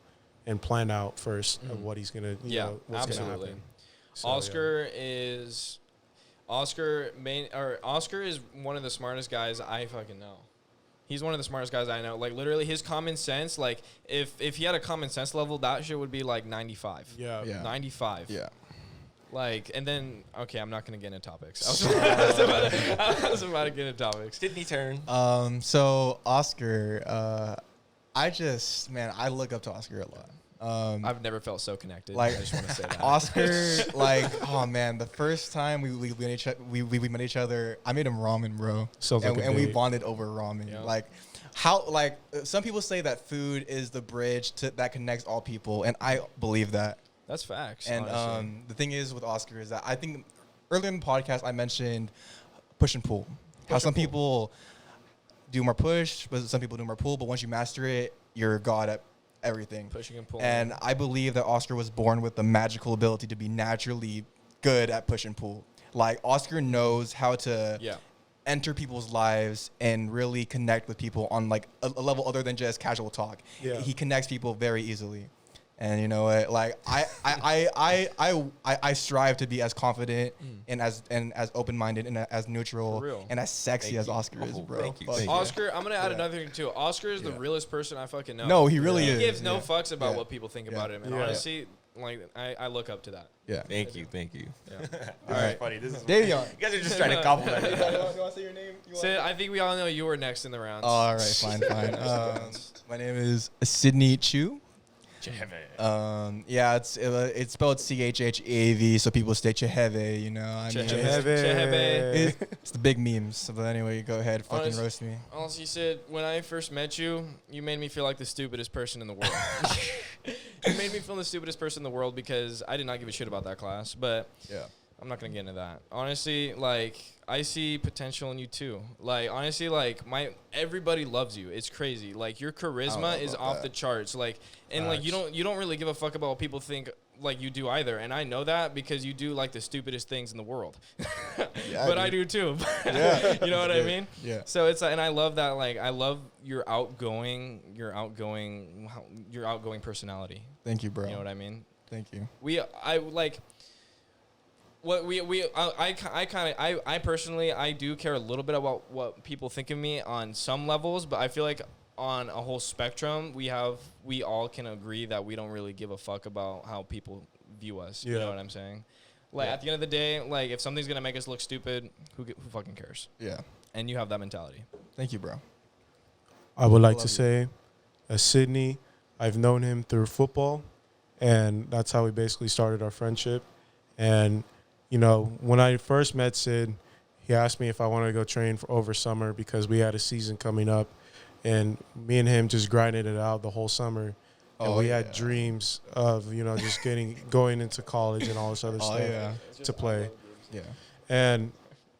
and plan out first of what he's gonna you know what's absolutely. gonna happen. So, Oscar is one of the smartest guys I fucking know. He's one of the smartest guys I know. Like literally his common sense, like if he had a common sense level, that shit would be like 95. Yeah. 95. Yeah. Like, and then, okay, I'm not going to get into topics. I was about to get into topics. Sydney turn. So Oscar, I look up to Oscar a lot. I've never felt so connected. Like I just want to say that. Oscar, like, oh man, the first time we met each other, I made him ramen, bro, Sounds like a and we date. bonded over ramen. Yeah. Like, some people say that food is the bridge that connects all people, and I believe that. That's facts. And honestly. the thing is with Oscar is that I think earlier in the podcast I mentioned push and pull. How some people do more push, but some people do more pull. But once you master it, you're a god at everything. Pushing and pulling. And I believe that Oscar was born with the magical ability to be naturally good at push and pull. Like Oscar knows how to enter people's lives and really connect with people on like a level other than just casual talk. Yeah. He connects people very easily. And you know what? Like I strive to be as confident and as open-minded and as For neutral real. and as sexy Thank as you. Oscar is, Oh, bro. thank you. Fuck Thank yeah. Oscar, I'm going to add Yeah. another thing too. Oscar is the realest person I fucking know. No, he really He is. gives no Yeah. fucks about Yeah. what people think Yeah. about him. And Yeah. honestly, like, I look up to that. Yeah. Thank you. Yeah. All right. Funny. This is Davion. You guys are just trying to compliment me. You want to say your name? Sid, I think we all know you were next in the rounds. All right, fine. My name is Sydney Chu. Yeah, it's spelled Chhav, so people say Cheheve, you know. I mean, Cheheve. it's the big memes. But anyway, go ahead, fucking Honest- roast me. Honestly, Sid, when I first met you, you made me feel like the stupidest person in the world. You made me feel the stupidest person in the world because I did not give a shit about that class. But Yeah. I'm not gonna get into that. Honestly, like I see potential in you too. Like honestly, like everybody loves you. It's crazy. Like your charisma is off the charts. Like and like you don't really give a fuck about what people think like you do either. And I know that because you do like the stupidest things in the world. Yeah, but I do too. Yeah. You know what I mean? Yeah. So it's and I love that. Like I love your outgoing personality. Thank you, bro. You know what I mean? Thank you. I personally I do care a little bit about what people think of me on some levels, but I feel like on a whole spectrum we all can agree that we don't really give a fuck about how people view us. You know what I'm saying? Like at the end of the day, like if something's gonna make us look stupid, who fucking cares? Yeah. And you have that mentality. Thank you, bro. I would like love to you. say, Sydney, I've known him through football, and that's how we basically started our friendship. And, you know, when I first met Sid, he asked me if I wanted to go train for over summer because we had a season coming up, and me and him just grinded it out the whole summer. And we had dreams of, you know, just going into college and all this other stuff to play. Yeah. And,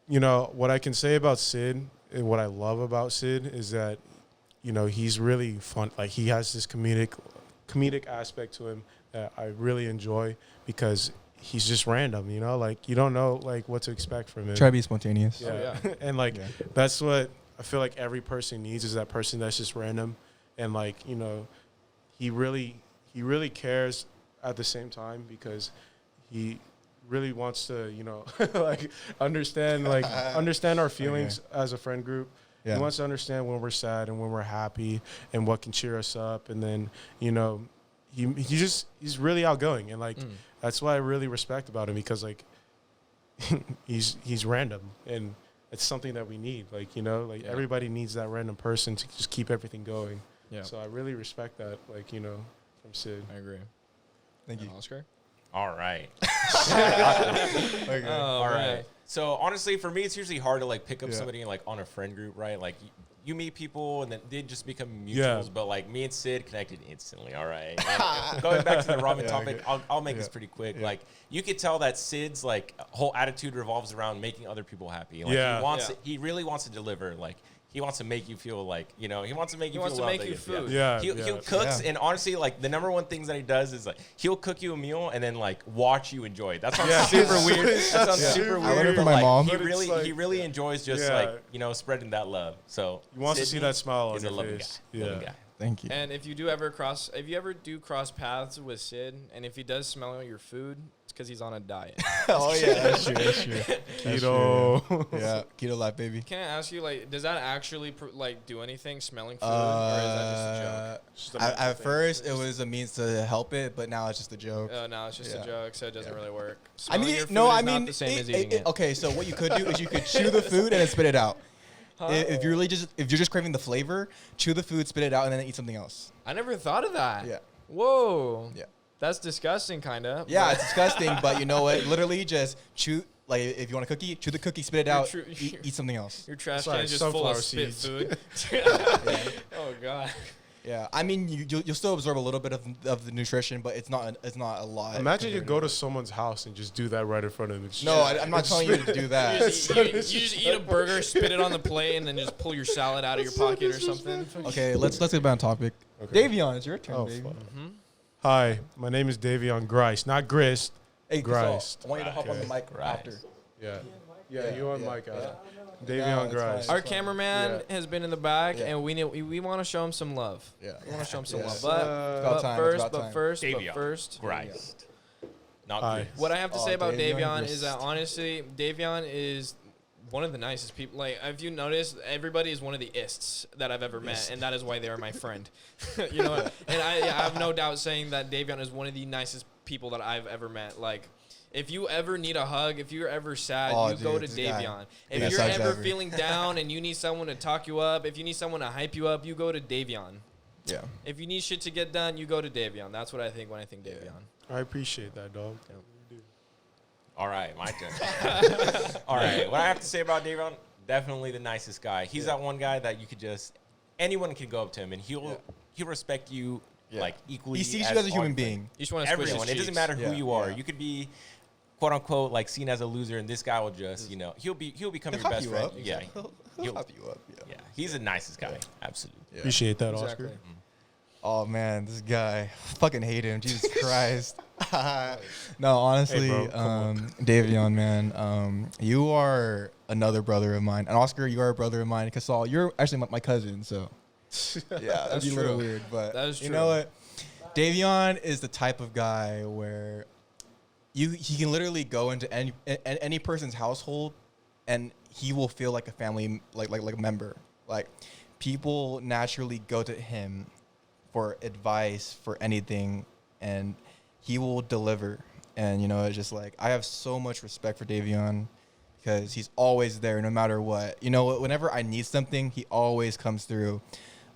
you know, what I can say about Sid and what I love about Sid is that, you know, he's really fun. Like, he has this comedic aspect to him that I really enjoy because he's just random, you know? Like, you don't know, like, what to expect from him. Try to be spontaneous. Yeah. And, like, that's what I feel like every person needs is that person that's just random. And, like, you know, he really cares at the same time because he really wants to, you know, like understand our feelings as a friend group. Yeah. He wants to understand when we're sad and when we're happy and what can cheer us up. And then, you know, he's really outgoing. And like, that's what I really respect about him because like he's random and it's something that we need. Like, you know, like everybody needs that random person to just keep everything going. Yeah. So I really respect that, like, you know, from Sid. I agree. Thank you. Oscar. All right. Okay. All right. So honestly, for me, it's usually hard to like pick up Yeah. somebody like on a friend group, right? Like you meet people and then they just become mutuals. Yeah. But like me and Sid connected instantly. All right. Like, going back to the ramen Yeah, topic, okay. I'll make this pretty quick. Yeah. Like you could tell that Sid's like whole attitude revolves around making other people happy. Like Yeah. he wants Yeah. he really wants to deliver. Like he wants to make you feel like, you know, he wants to make you wants feel to loved, make I you guess. food. Yeah, He'll yeah. cooks, Yeah. and honestly, like the number one things that he does is like he'll cook you a meal and then like watch you enjoy it. That sounds Yeah. super weird. That It's sounds super super weird. weird. I learned it from but, my like, mom. He But it's really, like- he really enjoys just Yeah. like, you know, spreading that love. So He wants to see Sydney that smile on is a your loving face. guy. Loving Yeah. guy. Thank you. And if you ever do cross paths with Sid, and if he does smell your food, it's because he's on a diet. Oh yeah, that's true. That's true. That's Keto. true. Yeah, keto life, baby. Can I ask you, like, does that actually like do anything, smelling food, or is that just a joke? Just a mental At thing. first, it was a means to help it, but now it's just a joke. No, it's just Yeah. a joke, so it doesn't really work. I Smelling mean, your food no, is I not mean, the same as eating it. okay. So what you could do is you could chew the food and then spit it out. If you're just craving the flavor, chew the food, spit it out, and then eat something else. I never thought of that. Yeah. Whoa. Yeah. That's disgusting, kind of. Yeah, it's disgusting, but you know what? Literally, just chew. Like, if you want a cookie, chew the cookie, spit it out, eat something else. Your trash Sorry, can is just full of sunflower spit seeds. food. Oh god. Yeah, I mean, you'll still absorb a little bit of the nutrition, but it's not a lot. Imagine you compared go to someone's house and just do that right in front of them. No, I'm not telling you to do You that. just, you just eat a burger, spit it on the plate, and then just pull your salad out of your pocket or something. Okay, let's get back on topic. Okay. Davion, it's your turn, Oh, baby. fuck. Hi, my name is Davion Grice, not Grist. Hey, Grice. I want you to hop on the Okay. mic Grice. after. Yeah. Yeah, you on yeah, mic out. Yeah, Davion it's Grice. fine. Our cameraman has been in the back, Yeah. and we want to show him some love. Yeah. We want to show him some Yeah. love. It's about time, it's about time. Davion. First, Christ. Not Hi. good. what I have to Oh, say about Davion Davion Grist. is that honestly, Davion is one of the nicest people. Like, if you notice, everybody is one of the ists that I've ever met, and that is why they are my friend. You know, and I have no doubt saying that Davion is one of the nicest people that I've ever met. Like, if you ever need a hug, if you're ever sad, Oh, you go to dude, this guy. Davion. If Biggest you're hugs ever ever. feeling down and you need someone to talk you up, if you need someone to hype you up, you go to Davion. Yeah. If you need shit to get done, you go to Davion. That's what I think when I think Davion. I appreciate that, dog. All right, my turn. All right, what I have to say about Davion, definitely the nicest guy. He's that one guy that you could just, anyone can go up to him and he'll respect you Yeah. like equally. He sees you as a human on- being. You just want to squish his Everyone. It doesn't cheeks. matter who Yeah, you are. yeah. You could be, quote unquote, like seen as a loser, and this guy will just, you know, he'll become He'll your hop best you friend. up. Yeah, He'll He'll- hop you up. Yeah. yeah. He's the nicest guy. Absolutely. Yeah. Appreciate that, Exactly. Oscar. Oh man, this guy, fucking hate him. Jesus Christ. No, honestly, Hey, bro, come Davion, man, you are another brother of mine, and Oscar, you are a brother of mine. Casal, you're actually my cousin, so yeah, that'd be a little true. weird, but That is you true. know what? Davion is the type of guy where he can literally go into any person's household, and he will feel like a family, like a member. Like people naturally go to him for advice for anything, and he will deliver. And you know, it's just like I have so much respect for Davion because he's always there no matter what. You know, whenever I need something, he always comes through.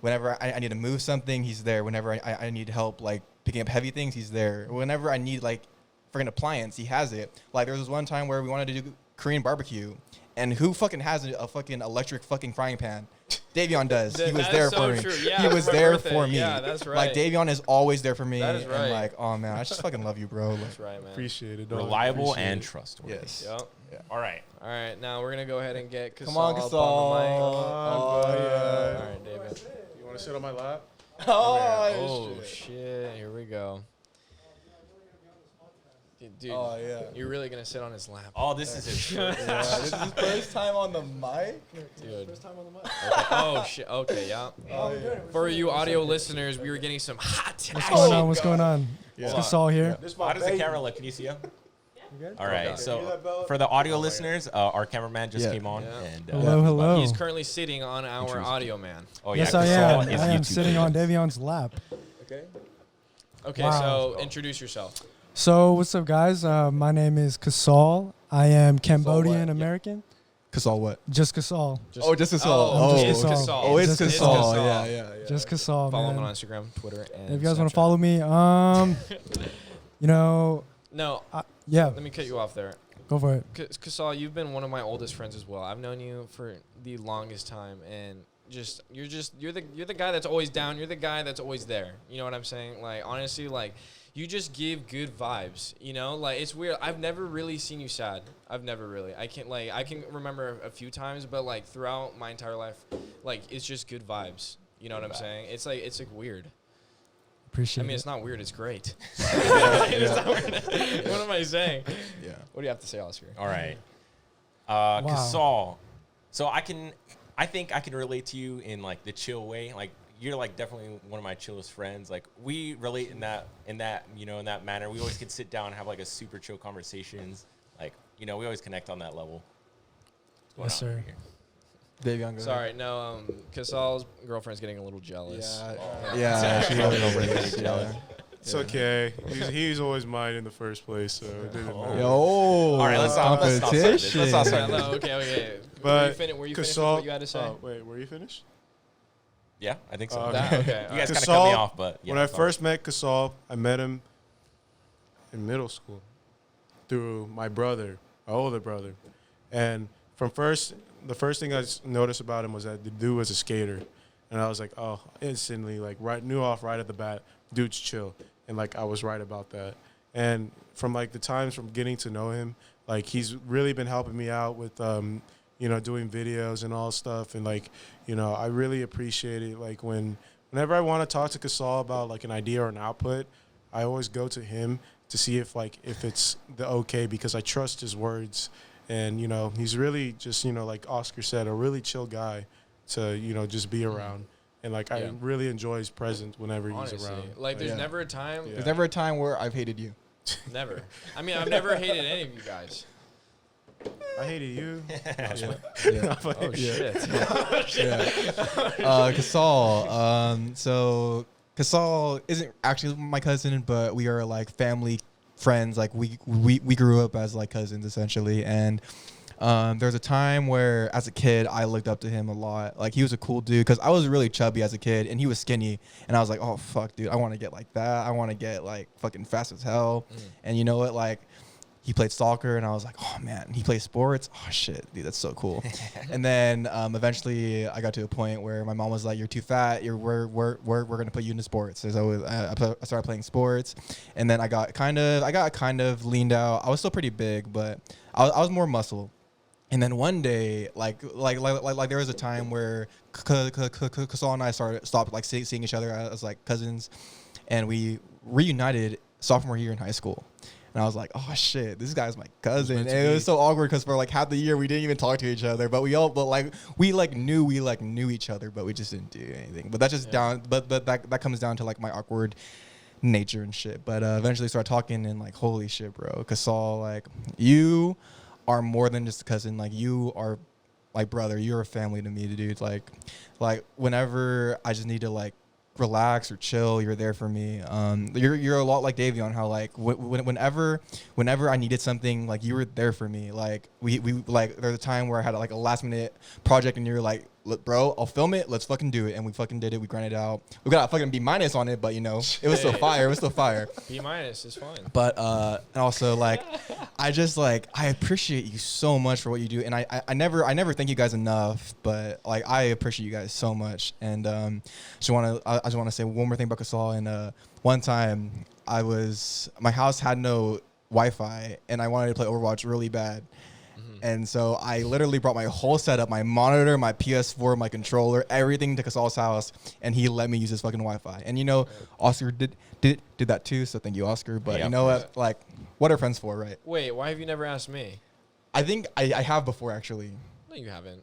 Whenever I need to move something, he's there. Whenever I need help, like picking up heavy things, he's there. Whenever I need like freaking appliance, he has it. Like there was this one time where we wanted to do Korean barbecue, and who fucking has a fucking electric fucking frying pan? Davion does. He was That there is so for me. true. Yeah, He I was remember there birthday. for me. Yeah, that's right. Like Davion is always there for me. That is right. And like, oh man, I just fucking love you, bro. Like, That's right, man. Appreciate it, dog. Reliable Appreciate and it. trustworthy. yes. Yep. All right. All right, now we're gonna go ahead and get Casal Come on, up Casal. on the mic. Oh, yeah. All right, David. You want to sit on my lap? Oh shit! Here we go. Dude, Oh, yeah. you're really gonna sit on his lap, Oh, this is his first. Yeah, this is his first time on the mic. dude. Oh shit! Okay, yeah. For you audio listeners, we were getting some hot What's action. going on? What's going on? It's Hold Gasol here. This How does the camera look? Can you see him? All right. So for the audio listeners, our cameraman just Yeah. came on, Yeah. and Hello, hello. He's currently sitting on our audio man. oh Yes, yeah, I Gasol am. is I am YouTube sitting on famous. Davion's lap. Okay. Okay, Wow. so introduce yourself. So, what's up, guys? My name is Gasol. I am Cambodian what? American. Casal what? Just Gasol. Just Casal. Oh, just it's Gasol. Gasol. Oh, it's Just Casal. Gasol. Yeah, yeah, yeah. Just Gasol, Follow man. him on Instagram, Twitter, and If you guys want Snapchat. to follow me, You know, No. yeah. Let me cut you off there. Go for it. Kasal, you've been one of my oldest friends as well. I've known you for the longest time, and you're the guy that's always down. You're the guy that's always there. You know what I'm saying? Like, honestly, like, you just give good vibes. You know, like, it's weird. I've never really seen you sad. I've never really. I can remember a few times, but like throughout my entire life, like, it's just good vibes. You know what I'm saying? It's like weird. Appreciate it. I mean, it's not weird. It's great. It's not weird. What am I saying? Yeah. What do you have to say, Oscar? All right. Wow. Kasal. So I think I can relate to you in like the chill way. Like you're like definitely one of my chillest friends. Like we relate in that in that manner. We always can sit down and have like a super chill conversations. Like, we always connect on that level. Yes, sir. Davion, Sorry, no. Kasal's girlfriend's getting a little jealous. Yeah, she Jealous. yeah. It's okay. He's always mine in the first place, so it doesn't matter. Yo, All right, let's not start this. Let's not start Yeah, this. no, okay. But were you finished with Kasal, what you had to say? wait, were you finished? Yeah, I think so. Okay. You guys kind of Kasal, cut me off, but yeah, when I sorry. first met Kasal, I met him in middle school through my older brother. And the first thing I noticed about him was that the dude was a skater. And I was like, oh, instantly, like, knew off right at the bat, dude's chill. And, like, I was right about that. And from, like, the times from getting to know him, like, he's really been helping me out with, doing videos and all stuff. And, like, I really appreciate it. Like, whenever I want to talk to Kasal about, like, an idea or an output, I always go to him to see if it's the okay, because I trust his words. And, he's really just, like Oscar said, a really chill guy to, just be around. And, like, I really enjoy his presence whenever Honestly, he's around. like, there's never a time. There's never a time where I've hated you. Never. I mean, I've never hated any of you guys. I hated you. Yeah. Oh, shit. Kasal. So Kasal isn't actually my cousin, but we are like family friends. Like we grew up as like cousins essentially. And there's a time where as a kid I looked up to him a lot. Like he was a cool dude because I was really chubby as a kid and he was skinny. And I was like, oh fuck, dude, I want to get like that. I want to get like fucking fast as hell. And you know what, like. He played soccer, and I was like, oh, man, he plays sports? Oh, shit, dude, that's so cool. And then eventually I got to a point where my mom was like, you're too fat. We're going to put you into sports. So I started playing sports, and then I got kind of leaned out. I was still pretty big, but I was more muscle. And then one day, like there was a time where Kasal and I stopped like seeing each other as like cousins, and we reunited sophomore year in high school. And I was like, oh shit, this guy's my cousin. And it was so awkward because for like half the year we didn't even talk to each other. But we knew each other, but we just didn't do anything. But that's just but that comes down to like my awkward nature and shit. But eventually started talking and like, holy shit, bro. Kasal, like, you are more than just a cousin. Like, you are like brother. You're a family to me, dude. Like whenever I just need to like relax or chill, you're there for me. You're a lot like Davion, how like whenever I needed something, like you were there for me. Like we like there's a time where I had like a last minute project and you're like, look, bro, I'll film it, let's fucking do it. And we fucking did it. We grinded out. We got a fucking B- on it, but it was still fire. It was still fire. B- is fine. But and also like I just like I appreciate you so much for what you do, and I never thank you guys enough, but like I appreciate you guys so much. And I just want to say one more thing about Kasal. And one time my house had no Wi-Fi and I wanted to play Overwatch really bad. And so I literally brought my whole setup, my monitor, my PS4, my controller, everything to Kasal's house, and he let me use his fucking Wi-Fi. And Oscar did that too, so thank you, Oscar. But you know what? Like, what are friends for, right? Wait, why have you never asked me? I think I have before, actually. No, you haven't.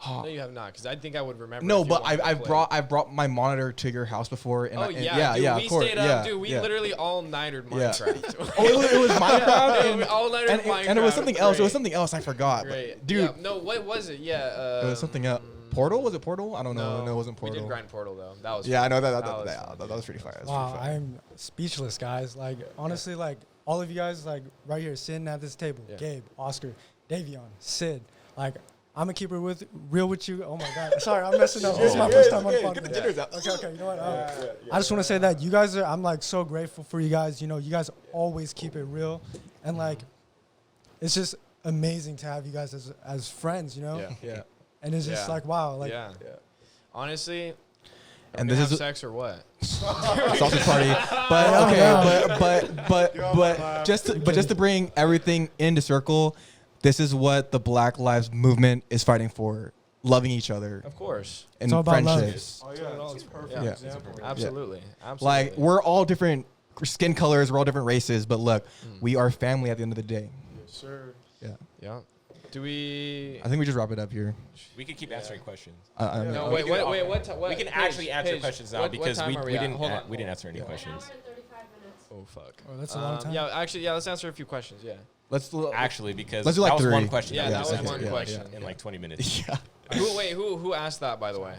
No, you have not, because I think I would remember. No, but I've brought my monitor to your house before. And dude, of course. Stayed up, dude. We literally all nightered Minecraft. It was Minecraft, we all nightered Minecraft. And it was something else. It was something else. I forgot. Great. Dude. Yeah, no, what was it? Yeah. It was something else. Portal? Was it Portal? I don't know. No, it wasn't Portal. We did grind Portal though. That was. Yeah, fun. I know that was pretty fire. Wow, I'm speechless, guys. Like, honestly, like all of you guys, like right here, sitting at this table, Gabe, Oscar, Davion, Sid, like. I'm gonna keep it real with you. Oh my God, sorry, I'm messing up. This is my first time on the podcast. Okay, you know what? I just want to say that you guys are. I'm like so grateful for you guys. You know, you guys always keep it real, and like, it's just amazing to have you guys as friends. You know. Yeah. And it's just like wow, like. Yeah. Honestly. And this is sex or what? sausage party. But okay, but just to bring everything into circle. This is what the Black Lives Movement is fighting for: loving each other. Of course. And it's all about friendships. Oh yeah, it's perfect Yeah. example. Absolutely. Absolutely. Like we're all different skin colors, we're all different races, but look, we are family at the end of the day. Yes, sir. Yeah. Yeah. Do we? I think we just wrap it up here. We can keep answering questions. No, We wait. can What? We can actually answer questions now what because time we are we at? didn't Hold on. we didn't answer any An questions. hour and 35 minutes. Oh fuck. Oh, that's a long time. Yeah, actually, let's answer a few questions. Yeah. Actually, because Let's do like that was 3. one question. Yeah, that was answered one question. in like 20 minutes. Yeah. Who asked that, by the way?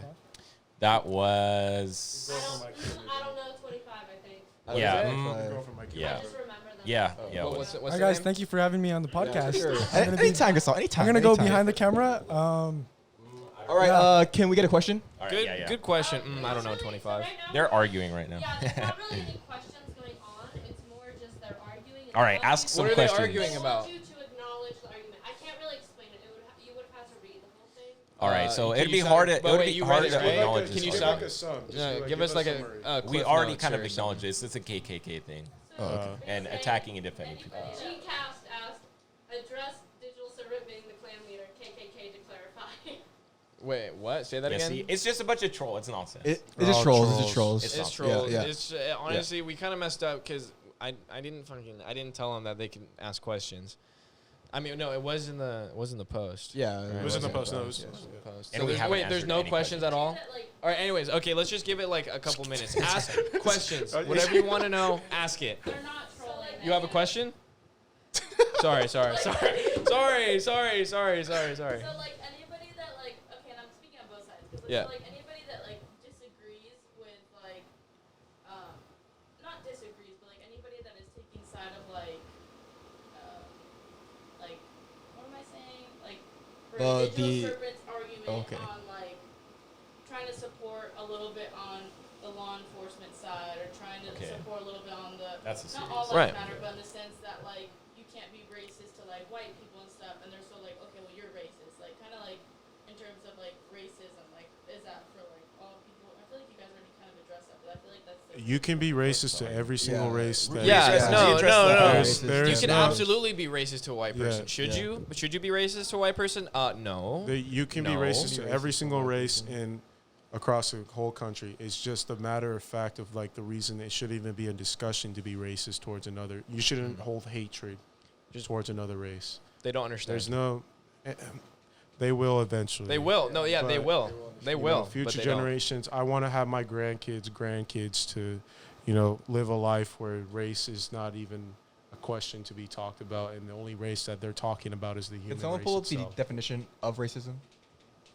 That was I don't know, 25, I think. yeah. Girl from my kid. Yeah. I just remember that. Yeah. Yeah. Well, it what's was. what's All the right, guys, name? thank you for having me on the podcast. sure. Anytime, Gasol. Anytime. I'm gonna go anytime. behind the camera. All right. Can we get a question? All right, Good, yeah. good question. I don't know, Actually, so 25. right now- They're arguing right now. Yeah, there's not really any questions going on. It's more just they're arguing. All right, ask you- some What are they questions. arguing They about? want you to acknowledge the argument. I can't really explain it. You would have had to read the whole thing. All right, so Can it'd you be sound- hard to but it would wait, be you hard read to it, right? acknowledge Can you this. sound- Give us some. Just Yeah, like, give us like summary. a We Cliff already Notes kind of or acknowledged something. this. It's a KKK thing So and they say attacking independent people. Gcast asked, address digital servant being the clan leader, KKK to clarify. Wait, what? Say that Yeah, again. see, it's just a bunch of troll. It's nonsense. It's just all trolls. It's trolls. just trolls. It's It's Yeah, trolls. yeah. It's honestly, we kind of messed up because I didn't tell them that they could ask questions. I mean, no, it was in the post. Yeah. Right, It was in the in post. No, it Yeah, was- it was in the post. And So we there's, haven't wait, there's answered no any questions at all. That, like, All right. Anyways, okay, let's just give it like a couple minutes. Ask questions. Are you- Whatever you want to know, ask it. they're not trolling. You have a question? sorry. So like anybody that like, okay, and I'm speaking on both sides. 'Cause, like, Yeah. so, like anybody that like disagrees with like, not disagrees, but like anybody that is taking side of like what am I saying? Like for digital servants argument okay. on like trying to support a little bit on the law enforcement side or trying to Okay. support a little bit on the That's a not serious- all Right. lives matter, but in the sense that like you can't be racist to like white people and stuff, and they're so like, okay, well you're racist, like kind of like in terms of like racism, like is that for like all people? I feel like you guys already kind of addressed that, but I feel like that's the You can be racist to every single Yeah. race. That Yeah, Yeah. no. There You is can no- absolutely be racist to a white Yeah. person. Should Yeah. you? Should you be racist to a white person? No. You can be No. racist to every single race in across the whole country. It's just a matter of fact of like the reason it shouldn't even be a discussion to be racist towards another. You shouldn't hold hatred just towards another race. They don't understand. There's no. They will eventually. They will. No, yeah, they But, will. They You know, will. future but they don't. generations. I want to have my grandkids to, live a life where race is not even a question to be talked about, and the only race that they're talking about is the human Can someone race pull up the itself. definition of racism?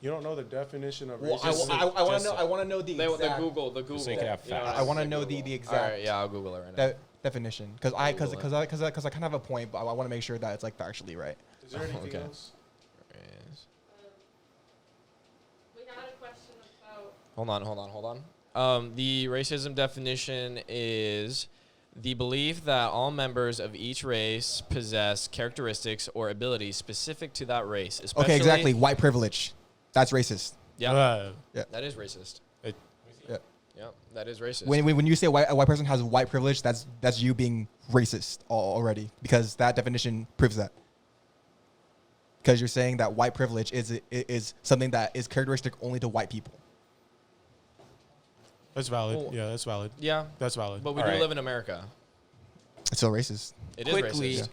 You don't know the definition of Well, racism. I want to know. I want to know the The exact. Google. The Google. So you can have You know, facts. I want to know the All exact right, yeah, I'll Google it right now. definition because I kind of have a point, but I want to make sure that it's like factually right. Is there anything Okay. else? we had a question about Hold on. The racism definition is the belief that all members of each race possess characteristics or abilities specific to that race. Okay, exactly. White privilege. That's racist. Yeah, Yeah. that is racist. Yeah. Yeah, that is racist. When you say a white person has white privilege, that's you being racist already because that definition proves that. Because you're saying that white privilege is something that is characteristic only to white people. That's valid. Well, Yeah, that's valid. yeah, That's valid. but we All do right. live in America. It's still racist. It is Quickly, racist.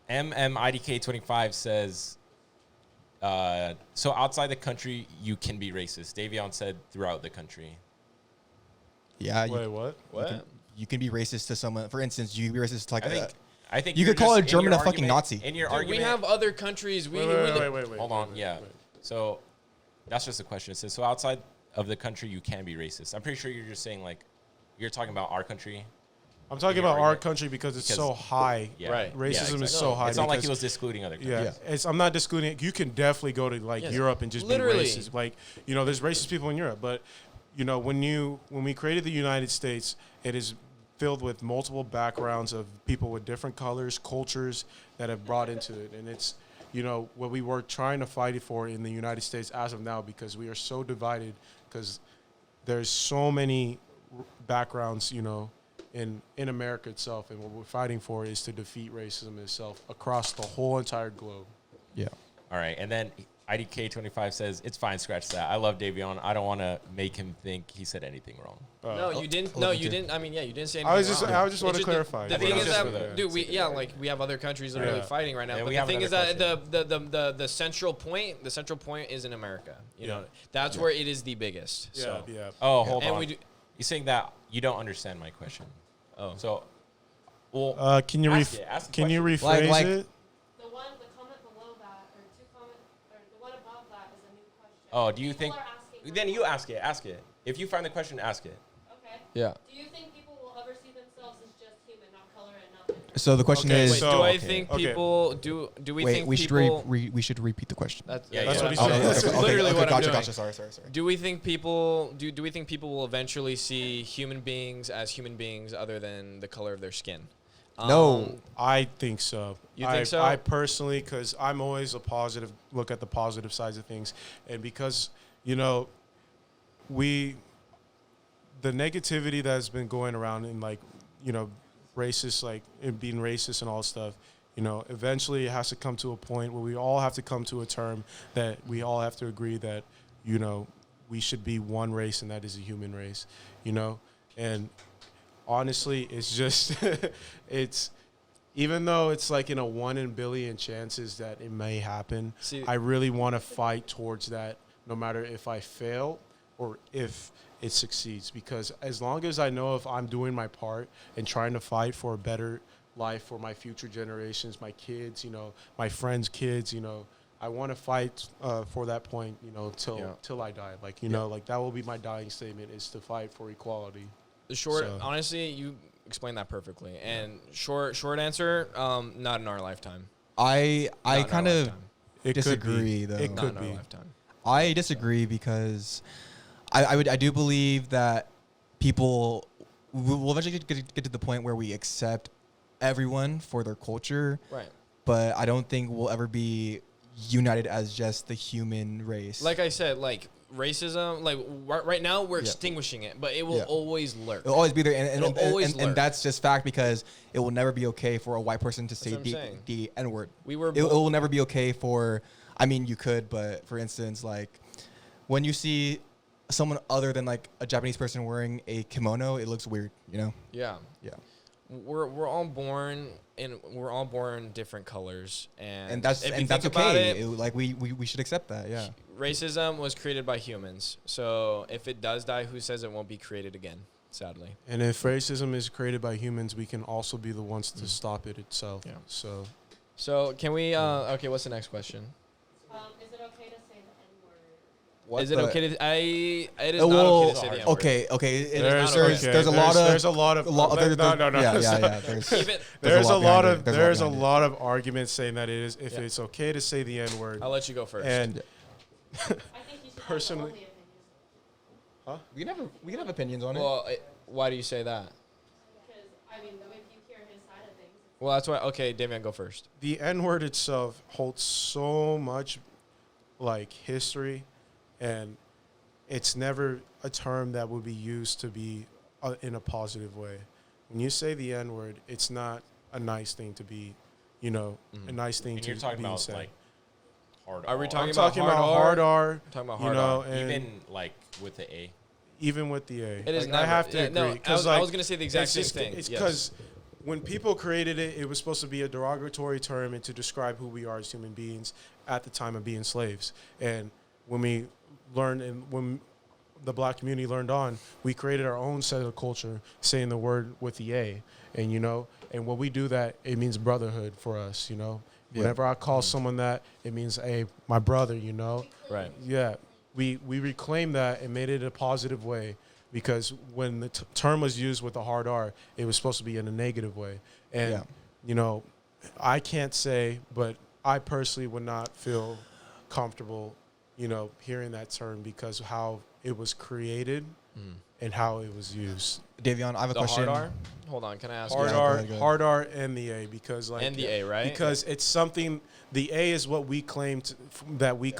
MMIDK25 says, so outside the country, you can be racist. Davion said throughout the country. Yeah. Wait, what? What? You can be racist to someone. For instance, you can be racist to like I think you you're could call just- a German in your a fucking argument- Nazi. In your Dude, argument, we have other countries. Wait. hold on, yeah. So that's just a question. It says, so outside of the country, you can be racist. I'm pretty sure you're just saying like, you're talking about our country. I'm talking about our country because it's so high. Yeah. Right. Racism is so high. It's not like he was excluding other countries. Yeah, I'm not excluding. You can definitely go to like Europe and just Literally. be racist. Like, you know, there's racist people in Europe, but you know, when we created the United States, it is filled with multiple backgrounds of people with different colors, cultures that have brought into it, and it's, you know, what we were trying to fight for in the United States as of now, because we are so divided, because there's so many backgrounds, you know, in America itself, and what we're fighting for is to defeat racism itself across the whole entire globe. Yeah. All right, and then IDK25 says, it's fine, scratch that. I love Davion. I don't want to make him think he said anything wrong. No, you didn't. No, you didn't. I mean, yeah, you didn't say anything. I just want to clarify. The thing is that, dude, we have other countries literally fighting right now. But the thing is that the central point is in America. You know, that's where it is the biggest. Yeah, So. yeah. Oh, hold on. You're saying that you don't understand my question. Oh, so, well, can you rephrase it? The comment below that, or the one above that is a new question. Oh, do you People think? are asking Then you ask it. If you find the question, ask it. Okay. Yeah. Do you think people will ever see themselves as just human, not color and not different? So the question Okay, is, Wait, so- do I okay, think okay. people do we wait, think we should people? we should repeat the question. That's Yeah, that's yeah. what he Oh, said. okay, That's okay, literally what I'm gotcha, doing. gotcha. Sorry. Do we think people will eventually see human beings as human beings other than the color of their skin? No. I think so. You think so? I personally, because I'm always look at the positive sides of things, and because, you know, the negativity that's been going around in, like, you know, racist, like it being racist and all that stuff, you know, eventually it has to come to a point where we all have to come to a term that we all have to agree that, you know, we should be one race, and that is a human race, you know, and honestly, it's just, it's, even though it's like in a 1 in a billion chances that it may happen, I really want to fight towards that, no matter if I fail or if it succeeds. Because as long as I know if I'm doing my part and trying to fight for a better life for my future generations, my kids, you know, my friends' kids, you know, I want to fight for that point, you know, till I die. Like, you know, like that will be my dying statement, is to fight for equality. Honestly, you explained that perfectly. And short answer, not in our lifetime. I kind of disagree, though. It Not could in our be. lifetime. I disagree because I do believe that people will eventually get to the point where we accept everyone for their culture. Right. But I don't think we'll ever be united as just the human race. Like I said, like racism, like right now we're extinguishing it, but it will always lurk. It'll always be there, and that's just fact, because it will never be okay for a white person to say the N-word. It will never be okay for, I mean, you could, but for instance, like when you see someone other than like a Japanese person wearing a kimono, it looks weird, you know? Yeah. Yeah. We're all born different colors, and that's okay. Like we should accept that. Yeah. Racism was created by humans, so if it does die, who says it won't be created again? Sadly. And if racism is created by humans, we can also be the ones to stop it itself. Yeah. So can we? Okay. What's the next question? Is it okay to say the N-word? It is not okay to say the N-word. Okay. There's a lot of arguments saying that it is, if it's okay to say the N-word. I'll let you go first. And I think you should personally, have we can have opinions on it. Well, why do you say that? because I mean, if you hear his side of things. Well, that's why. Okay, Davian, go first. the N-word itself holds so much like history, and it's never a term that would be used to be in a positive way. When you say the N-word, it's not a nice thing to be, you know, a nice thing to be said. You're talking about like hard Are we R. talking I'm talking about hard R. Talking about you hard know, R. and Even like with the A. even with the A. It is Like, never. I have to yeah, agree. no, 'cause, I like, was going to say the exact it's same just- thing. It's Yes. because when people created it, it was supposed to be a derogatory term and to describe who we are as human beings at the time of being slaves. And when we learned, and when the black community learned on, we created our own set of culture, saying the word with the A. And, you know, and when we do that, it means brotherhood for us, you know. Whenever I call someone that, it means, hey, my brother, you know. Right. Yeah, we reclaimed that and made it a positive way because when the term was used with a hard R, it was supposed to be in a negative way. And, you know, I can't say, but I personally would not feel comfortable, you know, hearing that term because of how it was created and how it was used. Davion, I have a question. Hard R? Hold on, can I ask hard you? R, hard R, and the A, because like and the A, right? Because it's something. The A is what we claimed that we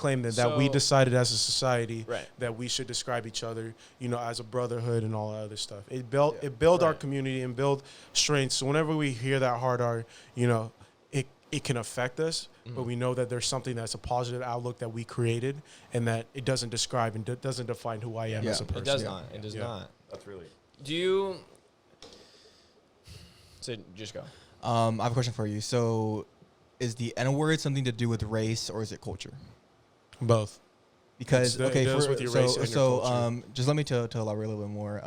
decided as a society that we should describe each other, you know, as a brotherhood and all that other stuff. It built our community and built strength. So whenever we hear that hard R, you know, it can affect us, but we know that there's something that's a positive outlook that we created, and that it doesn't describe and doesn't define who I am as a person. It does not. It does not. That's really. Do you? So just go. I have a question for you. So, is the N word something to do with race or is it culture? Both. Because it deals with your race and your culture. Just let me to elaborate a little bit more.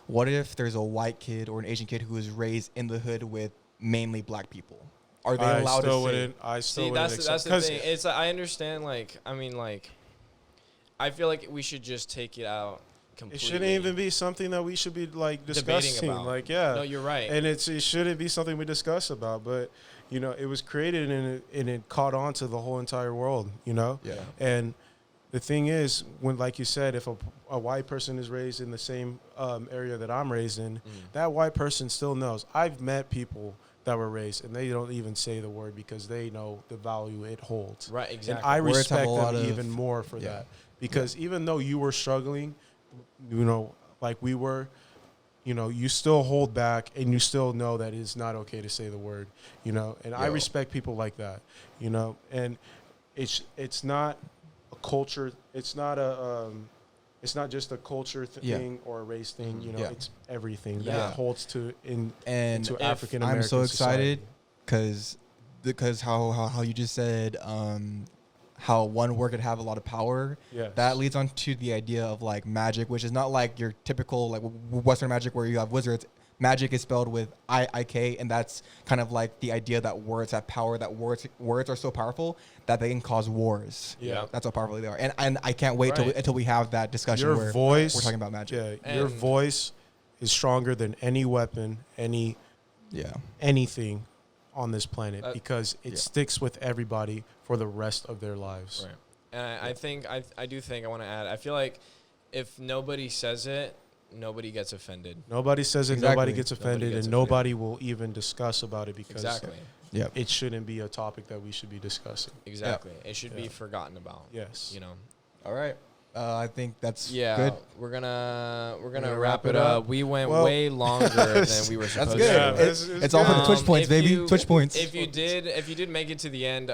What if there's a white kid or an Asian kid who is raised in the hood with mainly black people? Are they allowed to say? I still See, wouldn't that's the thing. It's I understand. Like, I mean, like, I feel like we should just take it out completely. It shouldn't even be something that we should be like discussing. About. Like, yeah, no, you're right. And it shouldn't be something we discuss about. But you know, it was created and it caught on to the whole entire world. You know, And the thing is, when like you said, if a white person is raised in the same area that I'm raised in, that white person still knows. I've met people that were raised, and they don't even say the word because they know the value it holds. Right, exactly. And I respect them even more for that, because even though you were struggling, you know, like we were, you know, you still hold back, and you still know that it's not okay to say the word, you know. And I respect people like that, you know. And it's not a culture. It's not a it's not just a culture thing or a race thing, you know. It's everything that holds to African American. I'm so excited society. because how you just said how one word could have a lot of power. Yes. That leads on to the idea of like magic, which is not like your typical like Western magic where you have wizards. Magic is spelled with I-I-K, and that's kind of like the idea that words have power, that words are so powerful that they can cause wars. Yeah. That's how powerful they are. And I can't wait until we have that discussion where we're talking about magic. Yeah, your voice is stronger than any weapon, anything on this planet, because it sticks with everybody for the rest of their lives. Right. And I do think I want to add, I feel like if nobody says it, nobody gets offended. Nobody says it, nobody gets offended, and nobody will even discuss about it because it shouldn't be a topic that we should be discussing. Exactly. It should be forgotten about. Yes. You know. All right. I think that's good. We're gonna wrap it up. We went way longer than we were supposed to. That's good. It's all for the Twitch points, baby. Twitch points. If you did make it to the end,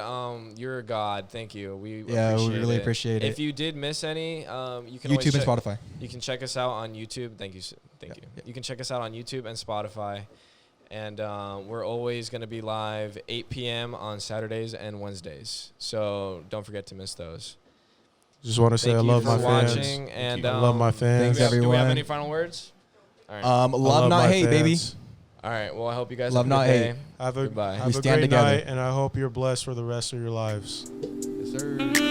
you're a god. Thank you. We really appreciate it. If you did miss any, you can YouTube and Spotify. You can check us out on YouTube. Thank you. You can check us out on YouTube and Spotify. And we're always going to be live 8 p.m. on Saturdays and Wednesdays. So don't forget to miss those. Just want to say I love my fans. And I love my fans. Thanks, everyone. Do we have any final words? All right. Love not hate, baby. All right. Well, I hope you guys love not hate. Have a great night, and I hope you're blessed for the rest of your lives. Yes, sir.